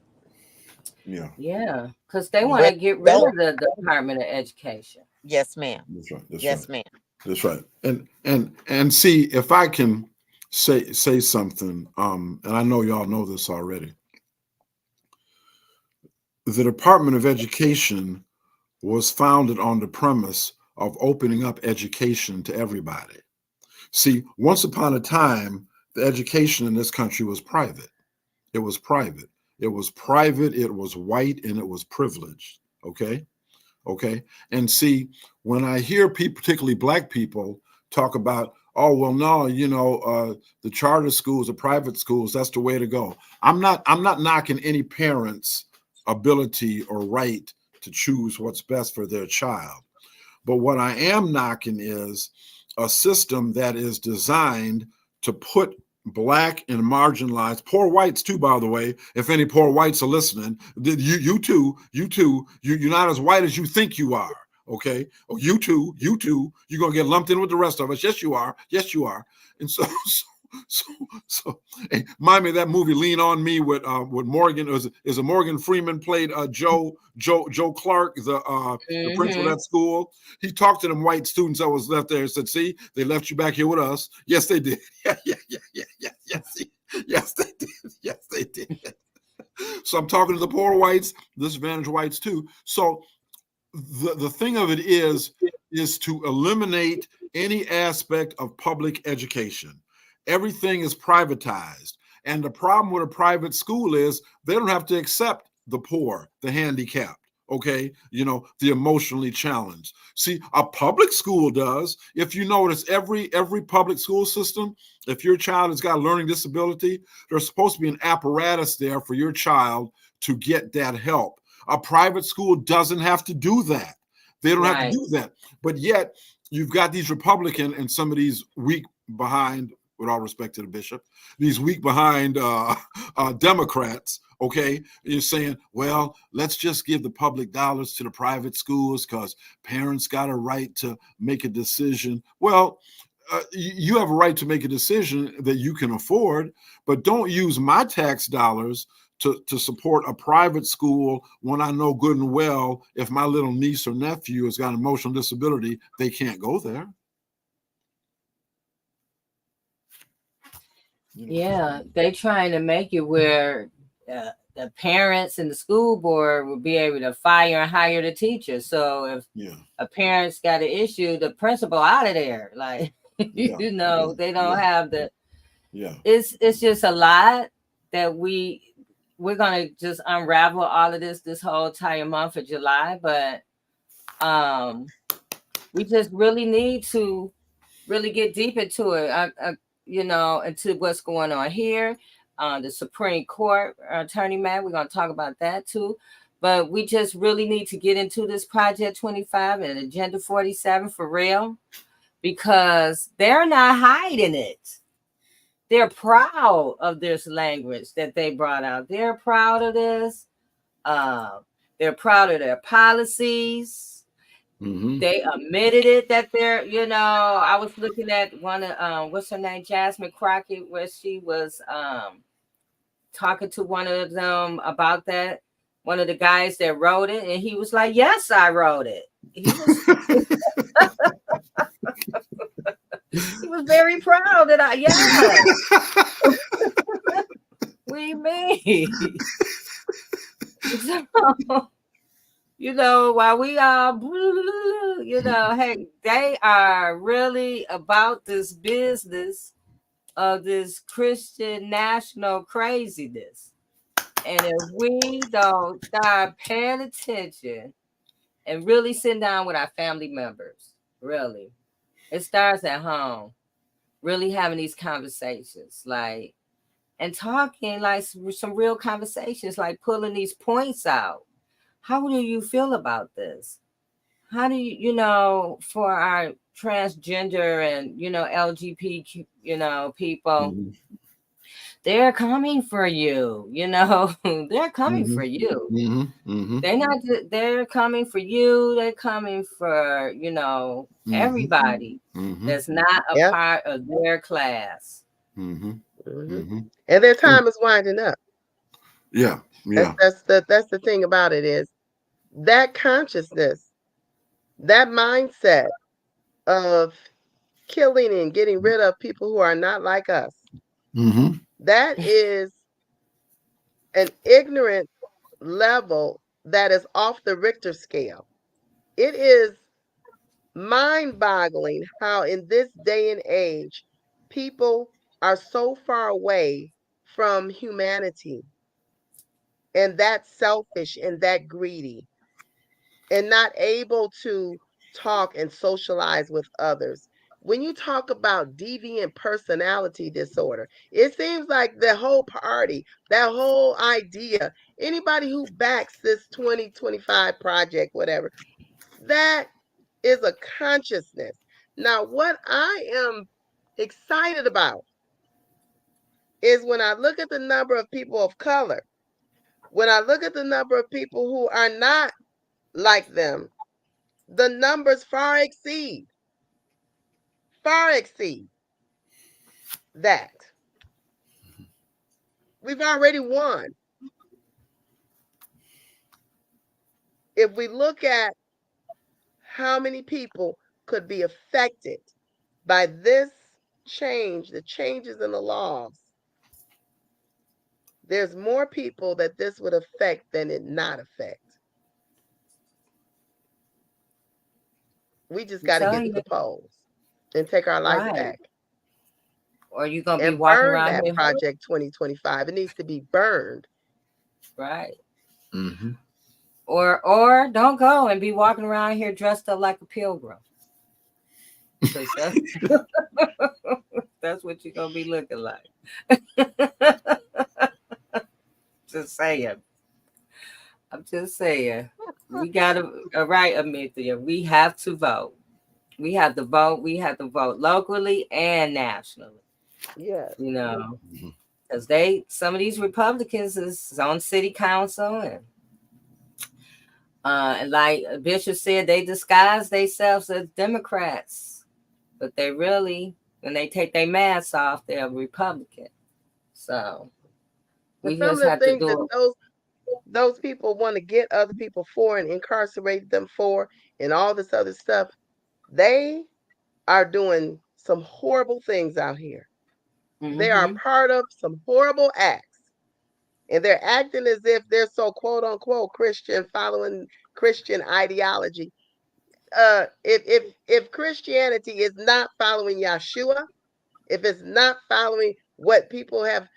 Yeah, because they want
Where
to get rid
go?
of the Department of Education.
Yes, ma'am.
That's right. That's
Yes,
right.
ma'am.
That's right. And see, if I can say something, and I know y'all know this already. The Department of Education was founded on the premise of opening up education to everybody. See, once upon a time, the education in this country was private. It was private. It was private, it was white, and it was privileged. Okay? Okay? And see, when I hear people, particularly Black people, talk about, oh, well, no, the charter schools, the private schools, that's the way to go. I'm not knocking any parent's ability or right to choose what's best for their child. But what I am knocking is a system that is designed to put Black and marginalized, poor whites too, by the way, if any poor whites are listening, you too, you're not as white as you think you are. Okay. Oh, you too, you're going to get lumped in with the rest of us. Yes, you are. Yes, you are. And so hey, remind me of that movie Lean on Me with Morgan. Is a Morgan Freeman played Joe Clark, the principal at that school. He talked to them white students that was left there and said, "See, they left you back here with us." Yes, they did. Yes, they did. Yes, they did. So I'm talking to the poor whites, disadvantaged whites too. So the thing of it is to eliminate any aspect of public education. Everything is privatized. And the problem with a private school is they don't have to accept the poor, the handicapped, okay? The emotionally challenged. See, a public school does. If you notice, every public school system, if your child has got a learning disability, there's supposed to be an apparatus there for your child to get that help. A private school doesn't have to do that. They don't have to do that. But yet, you've got these Republican and some of these weak behind with all respect to the bishop, these weak behind Democrats, okay, you're saying, well, let's just give the public dollars to the private schools because parents got a right to make a decision. Well, you have a right to make a decision that you can afford, but don't use my tax dollars to support a private school when I know good and well if my little niece or nephew has got an emotional disability, they can't go there.
Yeah, they trying to make it where the parents and the school board will be able to fire and hire the teacher. So if a parent's got an issue, the principal out of there. Like, they don't have the. Yeah, it's just a lot that we're gonna just unravel all of this whole entire month of July, but we just really need to really get deep into it. Into what's going on here. The Supreme Court, Attorney Matt, we're going to talk about that too. But we just really need to get into this Project 25 and Agenda 47 for real, because they're not hiding it. They're proud of this language that they brought out. They're proud of this. They're proud of their policies. Mm-hmm. They admitted it that they're, I was looking at one of, what's her name, Jasmine Crockett, where she was talking to one of them about that, one of the guys that wrote it, and he was like, yes, I wrote it. He was very proud that we mean. While we are, hey, they are really about this business of this Christian national craziness. And if we don't start paying attention and really sitting down with our family members, really, it starts at home, really having these conversations, and talking some real conversations, pulling these points out. How do you feel about this? How do you, for our transgender and, LGBT, people, they're coming for you, they're coming for you. They're coming for you. They're coming for, everybody that's not a part of their class.
And their time is winding up.
Yeah.
That's the thing about it, is that consciousness, that mindset of killing and getting rid of people who are not like us. That is an ignorant level that is off the Richter scale. It is mind-boggling how in this day and age people are so far away from humanity, and that selfish and that greedy, and not able to talk and socialize with others. When you talk about deviant personality disorder, it seems like the whole party, that whole idea, anybody who backs this 2025 project, whatever, that is a consciousness. Now, what I am excited about is when I look at the number of people of color, when I look at the number of people who are not like them, the numbers far exceed that. We've already won. If we look at how many people could be affected by this change, the changes in the laws, there's more people that this would affect than it not affect. We just got to get to the polls and take our life back.
Or you're going to be walking around
that
here.
Project 2025. It needs to be burned.
Right. Or don't go and be walking around here dressed up like a pilgrim. That's what you're going to be looking like. Just saying. I'm just saying. We got to, right, Amithia, we have to vote. We have to vote. We have to vote locally and nationally.
Yeah.
You know,
Mhm.
because some of these Republicans is on city council, and like Bishop said, they disguise themselves as Democrats, but they really, when they take their masks off, they're Republican. So
And
we
some of
just
the
have to
things that
do it.
those people want to get other people for and incarcerate them for and all this other stuff, they are doing some horrible things out here. They are
Mm-hmm.
part of some horrible acts. And they're acting as if they're so quote unquote Christian, following Christian ideology. If Christianity is not following Yeshua, if it's not following what people have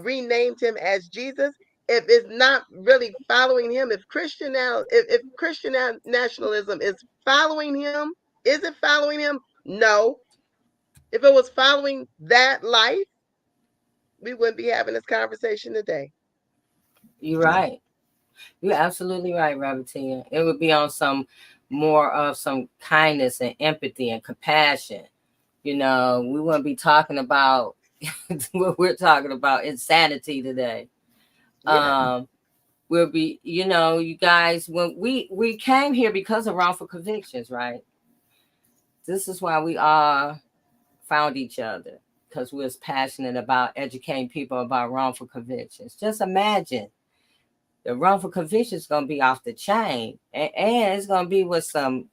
renamed him as Jesus, if it's not really following him, if Christian nationalism is following him, is it following him? No. If it was following that life, we wouldn't be having this conversation today.
You're right. You're absolutely right, Robertina. It would be on some more of some kindness and empathy and compassion. You know, we wouldn't be talking about what we're talking about, insanity today.
Yeah.
We'll be, you know, you guys, when we came here because of wrongful convictions, right? This is why we all found each other, because we was passionate about educating people about wrongful convictions. Just imagine the wrongful conviction is going to be off the chain, and it's going to be with some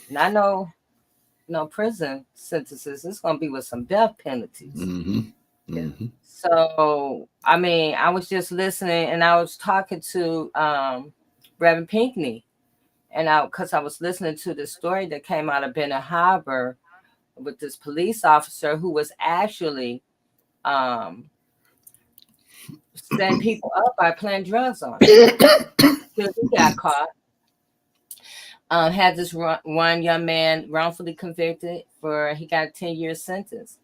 not no prison sentences. It's going to be with some death penalties.
Mm-hmm.
Yeah.
Mm-hmm.
So I mean, I was just listening, and I was talking to Reverend Pinckney, and because I was listening to the story that came out of Benner Harbor with this police officer who was actually um setting people up by playing drugs on them. Till he got caught. Had this one young man wrongfully convicted for, he got a 10-year sentence.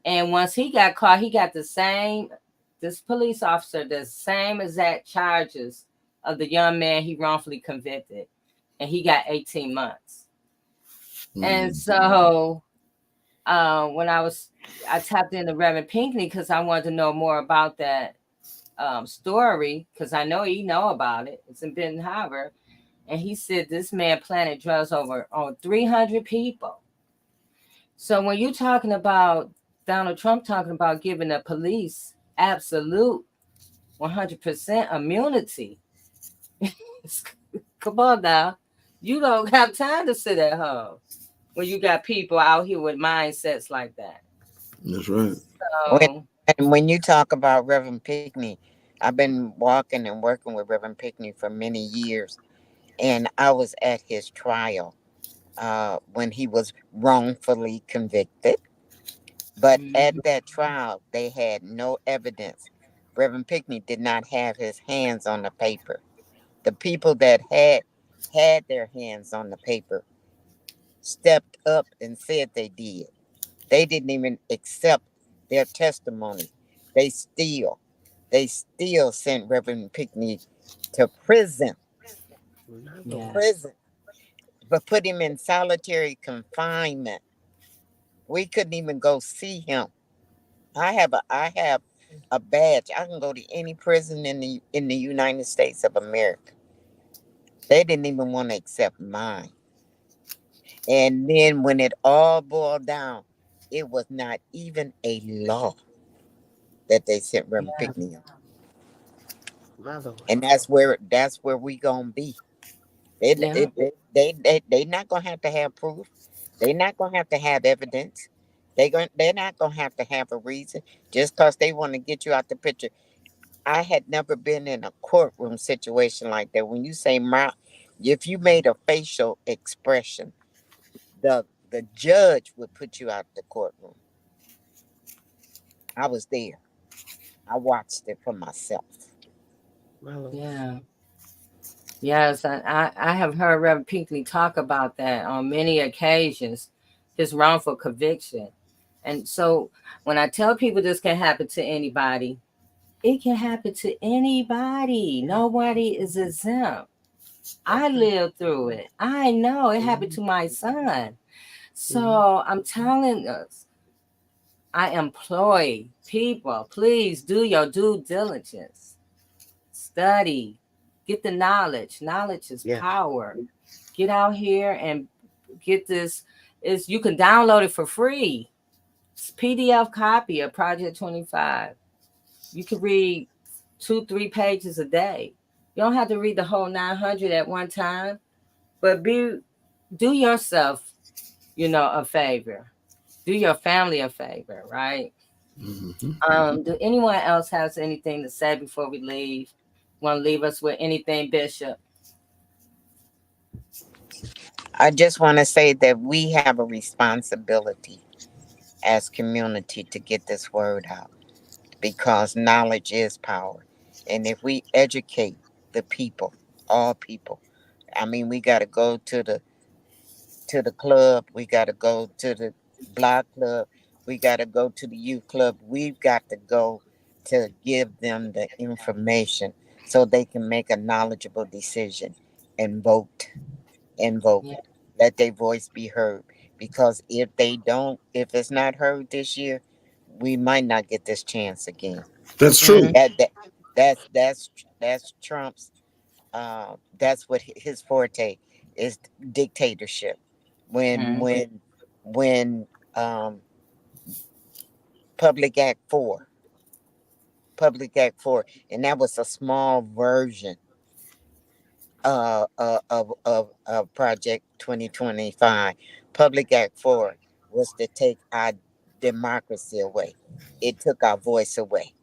And once he got caught, he got this police officer, the same exact charges of the young man he wrongfully convicted. And he got 18 months. And so when I tapped into Reverend Pinckney because I wanted to know more about that story, because I know he know about it. It's in Benton Harbor. And he said this man planted drugs on 300 people. So when you're talking about Donald Trump talking about giving the police absolute 100% immunity, come on now. You don't have time to sit at home when you got people out here with mindsets like that.
That's right.
When,
So,
and when you talk about Reverend Pickney, I've been walking and working with Reverend Pickney for many years, and I was at his trial when he was wrongfully convicted. But at that trial, they had no evidence. Reverend Pickney did not have his hands on the paper. The people that had their hands on the paper stepped up and said they did. They didn't even accept their testimony. They still, they still sent Reverend Pickney to prison,
My
to
Lord.
yes.
prison, but put him in solitary confinement. We couldn't even go see him. I have a badge. I can go to any prison in the United States of America. They didn't even want to accept mine. And then when it all boiled down, it was not even a law that they sent Reverend
Yeah.
Pickney on.
My Lord.
And that's where we gonna be. They
Yeah.
they not gonna have to have proof. They not gonna have to have evidence. They're not gonna have to have a reason just because they want to get you out the picture. I had never been in a courtroom situation like that. When you say mouth, if you made a facial expression, the judge would put you out the courtroom. I was there. I watched it for myself.
My Lord.
Yeah. Yes, I have heard Reverend Pinckney talk about that on many occasions, his wrongful conviction. And so when I tell people this can happen to anybody, it can happen to anybody. Nobody is exempt. I lived through it. I know it happened to my son. So I'm telling us, I employ people, please do your due diligence. Study, get the knowledge. Knowledge is power. Get out here and get this. Is you can download it for free. It's PDF copy of Project 25. You can read 2-3 pages a day. You don't have to read the whole 900 at one time, but do yourself, a favor. Do your family a favor, right? Do anyone else has anything to say before we leave? Want to leave us with anything, Bishop?
I just want to say that we have a responsibility as community to get this word out because knowledge is power. And if we educate the people, all people, I mean, we got to go to the club, we got to go to the block club, we got to go to the youth club. We've got to go to give them the information so they can make a knowledgeable decision and vote and vote.
Yeah.
Let their voice be heard. Because if they don't, if it's not heard this year, we might not get this chance again.
That's
Mhm.
true.
That's Trump's. That's what his forte is: dictatorship. When
Mhm.
when when Public Act 4, Public Act 4, and that was a small version of Project 2025. Public Act 4 was to take our democracy away. It took our voice away.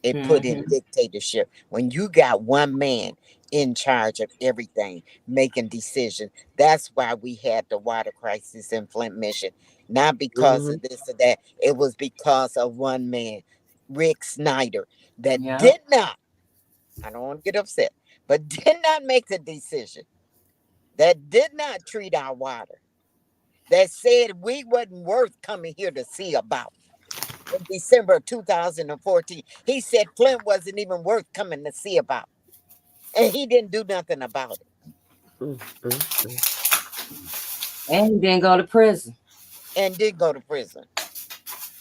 It put in
Mhm.
dictatorship. When you got one man in charge of everything, making decisions, that's why we had the water crisis in Flint, Michigan. Not because of this or that. It was because of one man, Rick Snyder, that
Yeah.
did not, I don't want to get upset, but did not make the decision, that did not treat our water, that said we wasn't worth coming here to see about. In December of 2014, he said Flint wasn't even worth coming to see about. And he didn't do nothing about it.
And he didn't go to prison.
And did go to prison.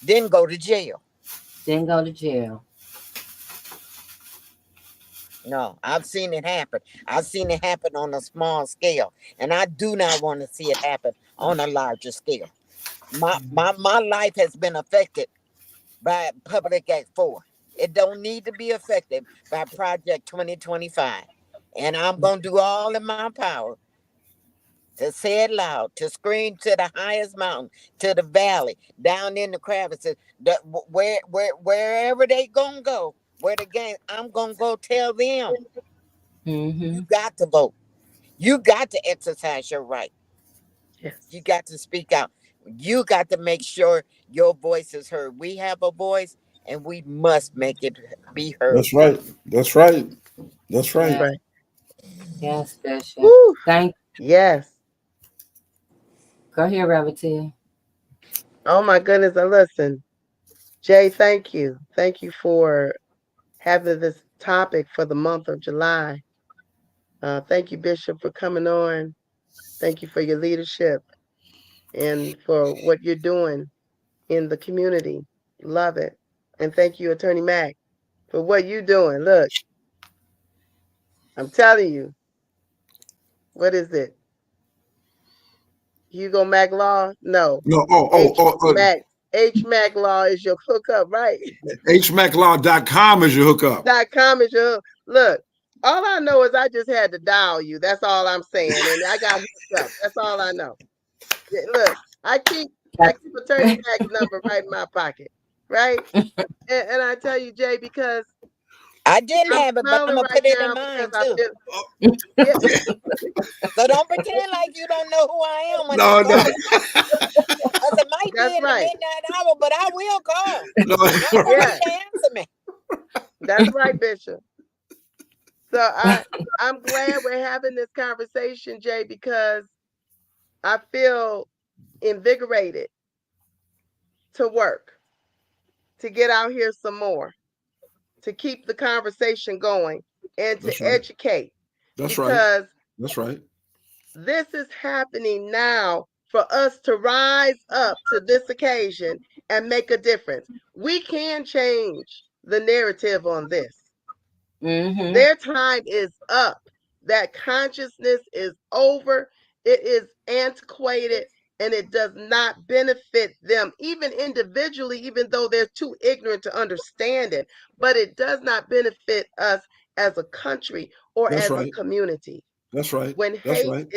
Didn't go to jail.
Didn't go to jail.
No, I've seen it happen. I've seen it happen on a small scale. And I do not want to see it happen on a larger scale. My life has been affected by Public Act 4. It don't need to be affected by Project 2025. And I'm going to do all in my power to say it loud, to scream to the highest mountain, to the valley, down in the crevices, wherever they going to go, where the game, I'm going to go tell them, you
Mhm.
got to vote. You got to exercise your right.
Yes.
You got to speak out. You got to make sure your voice is heard. We have a voice and we must make it be heard.
That's right. That's right. That's
That's
right.
Yeah.
right.
Yes, Bishop.
Woo.
Thank.
Yes.
Go here, Reverend.
Oh my goodness. And listen, Jay, thank you. Thank you for having this topic for the month of July. Thank you, Bishop, for coming on. Thank you for your leadership and for what you're doing in the community. Love it. And thank you, Attorney Mack, for what you're doing. Look, I'm telling you, what is it? Hugo Mack Law? No.
No,
H Mack Law is your hookup, right?
HMacLaw.com is your hookup.
.com is your look. All I know is I just had to dial you. That's all I'm saying, and I got hooked up. That's all I know. Yeah, look, I keep Attorney Mack's number right in my pocket, right? And I tell you, Jay, because
I didn't
I'm
have it, but I'm
smiling
gonna
right
put it in
now because
mine
I've
too.
been yeah.
So don't pretend like you don't know who I am when I
No, no.
call. Cause it might be
That's
in the
right.
midnight hour, but I will call.
No.
Don't
Yeah,
forget to answer me.
that's right, Bishop. So I'm glad we're having this conversation, Jay, because I feel invigorated to work, to get out here some more, to keep the conversation going, and to
That's right.
educate
That's right.
because
That's right.
this is happening now for us to rise up to this occasion and make a difference. We can change the narrative on this.
Mm-hmm.
Their time is up. That consciousness is over. It is antiquated and it does not benefit them, even individually, even though they're too ignorant to understand it. But it does not benefit us as a country or
That's
as
right.
a community.
That's right.
When
That's
hate
right.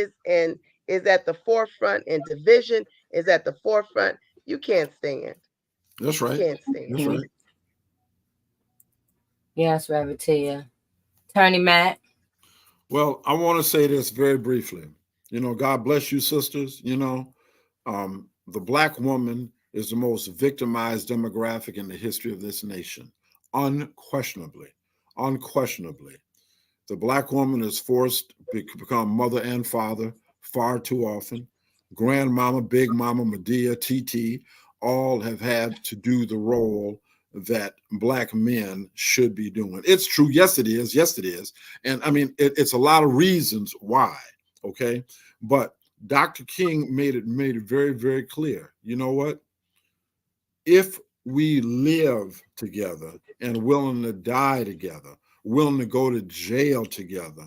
is at the forefront and division is at the forefront, you can't stand.
That's
You
right.
can't stand.
That's right.
Yes, Reverend Tia. Attorney Matt.
Well, I want to say this very briefly. You know, God bless you, sisters. You know, the Black woman is the most victimized demographic in the history of this nation. Unquestionably. Unquestionably. The Black woman is forced to become mother and father far too often. Grandmama, Big Mama, Medea, TT, all have had to do the role that Black men should be doing. It's true. Yes, it is. Yes, it is. And I mean, it's a lot of reasons why. Okay. But Dr. King made it very, very clear. You know what? If we live together and willing to die together, willing to go to jail together,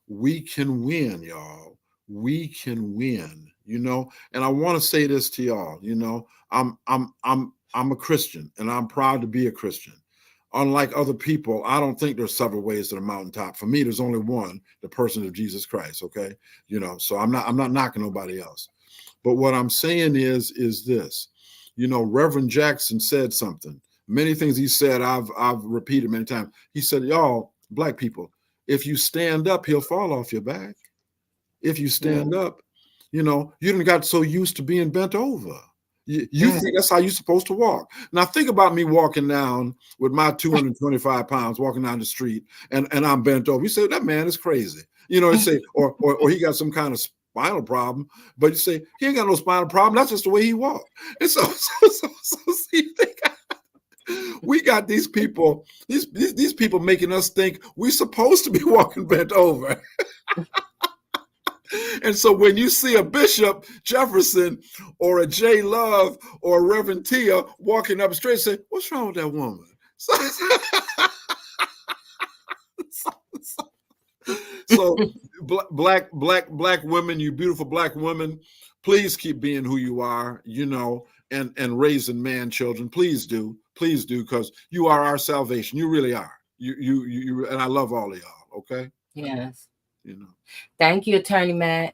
we can win, y'all. We can win, you know. And I want to say this to y'all, you know, I'm a Christian and I'm proud to be a Christian. Unlike other people, I don't think there's several ways to the mountaintop. For me, there's only one, the person of Jesus Christ. Okay. You know, so I'm not knocking nobody else. But what I'm saying is this, you know, Reverend Jackson said something. Many things he said, I've repeated many times. He said, y'all, Black people, if you stand up, he'll fall off your back. If you stand up, you know, you done got so used to being bent over. You think that's how you're supposed to walk. Now think about me walking down with my 225 pounds, walking down the street, and I'm bent over. You say, that man is crazy. You know, you say, or he got some kind of spinal problem, but you say, he ain't got no spinal problem. That's just the way he walked. And so see, we got these people, these people making us think we're supposed to be walking bent over. And so when you see a Bishop Jefferson or a J. Love or a Reverend Tia walking up straight, say, what's wrong with that woman? So black women, you beautiful Black women, please keep being who you are, you know, and raising man children. Please do, because you are our salvation. You really are. You, and I love all of y'all. Okay.
Yes.
You know.
Thank you, Attorney Matt.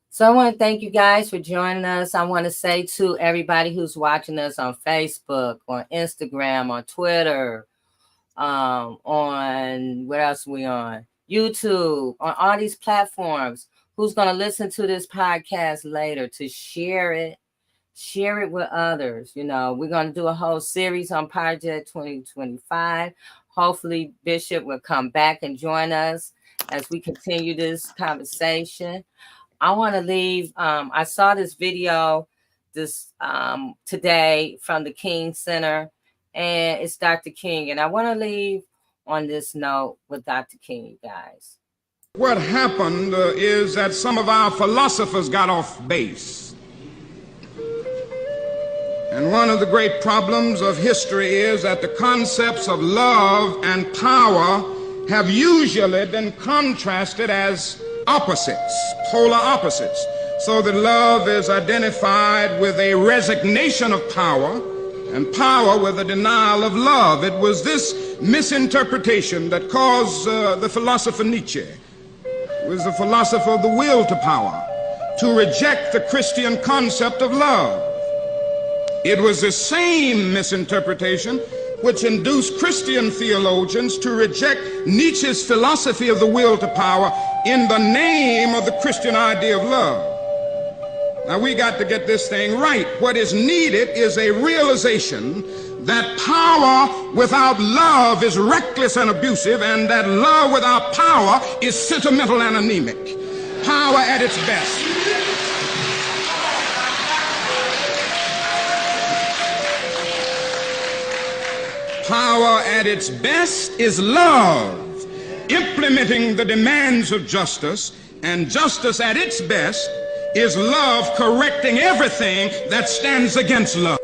So I want to thank you guys for joining us. I want to say to everybody who's watching us on Facebook, on Instagram, on Twitter, on what else are we on? YouTube, on all these platforms, who's going to listen to this podcast later, to share it with others. You know, we're going to do a whole series on Project 2025. Hopefully Bishop will come back and join us as we continue this conversation. I want to leave. I saw this video today from the King Center, and it's Dr. King. And I want to leave on this note with Dr. King, you guys.
What happened is that some of our philosophers got off base. And one of the great problems of history is that the concepts of love and power have usually been contrasted as opposites, polar opposites. So that love is identified with a resignation of power and power with a denial of love. It was this misinterpretation that caused the philosopher Nietzsche, who was the philosopher of the will to power, to reject the Christian concept of love. It was the same misinterpretation which induced Christian theologians to reject Nietzsche's philosophy of the will to power in the name of the Christian idea of love. Now we got to get this thing right. What is needed is a realization that power without love is reckless and abusive, and that love without power is sentimental and anemic. Power at its best. Power at its best is love, implementing the demands of justice, and justice at its best is love correcting everything that stands against love.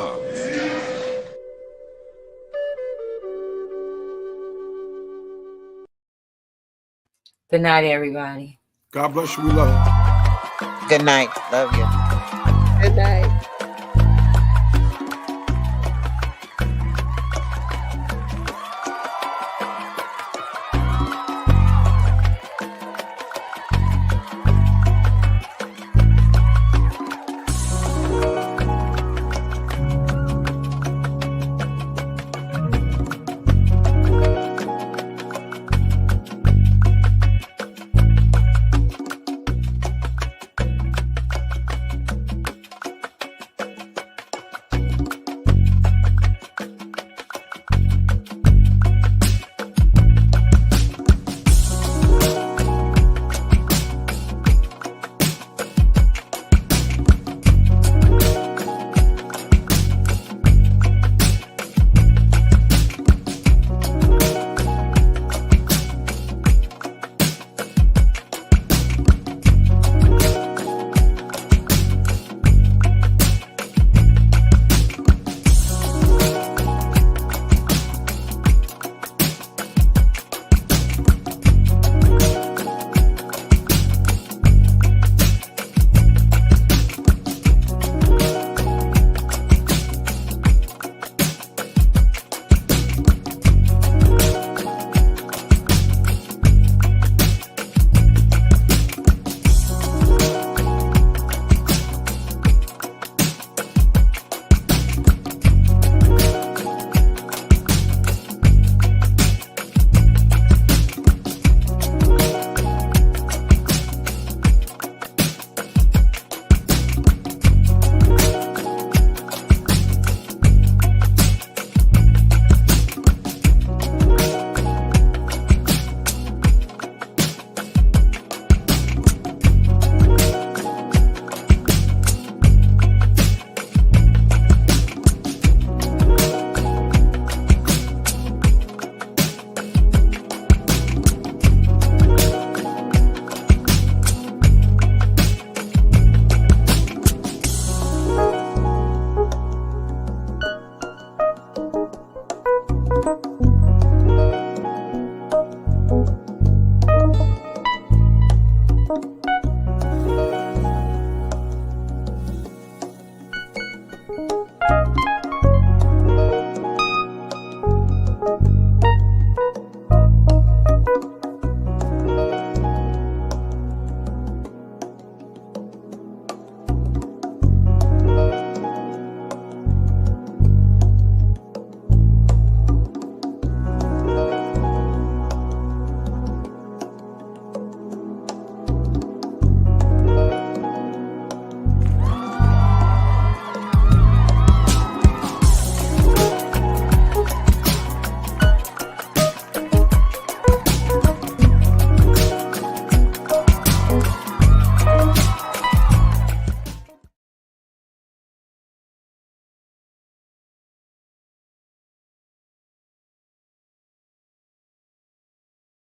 Good night, everybody.
God bless you. We love you.
Good night. Love you.
Good night.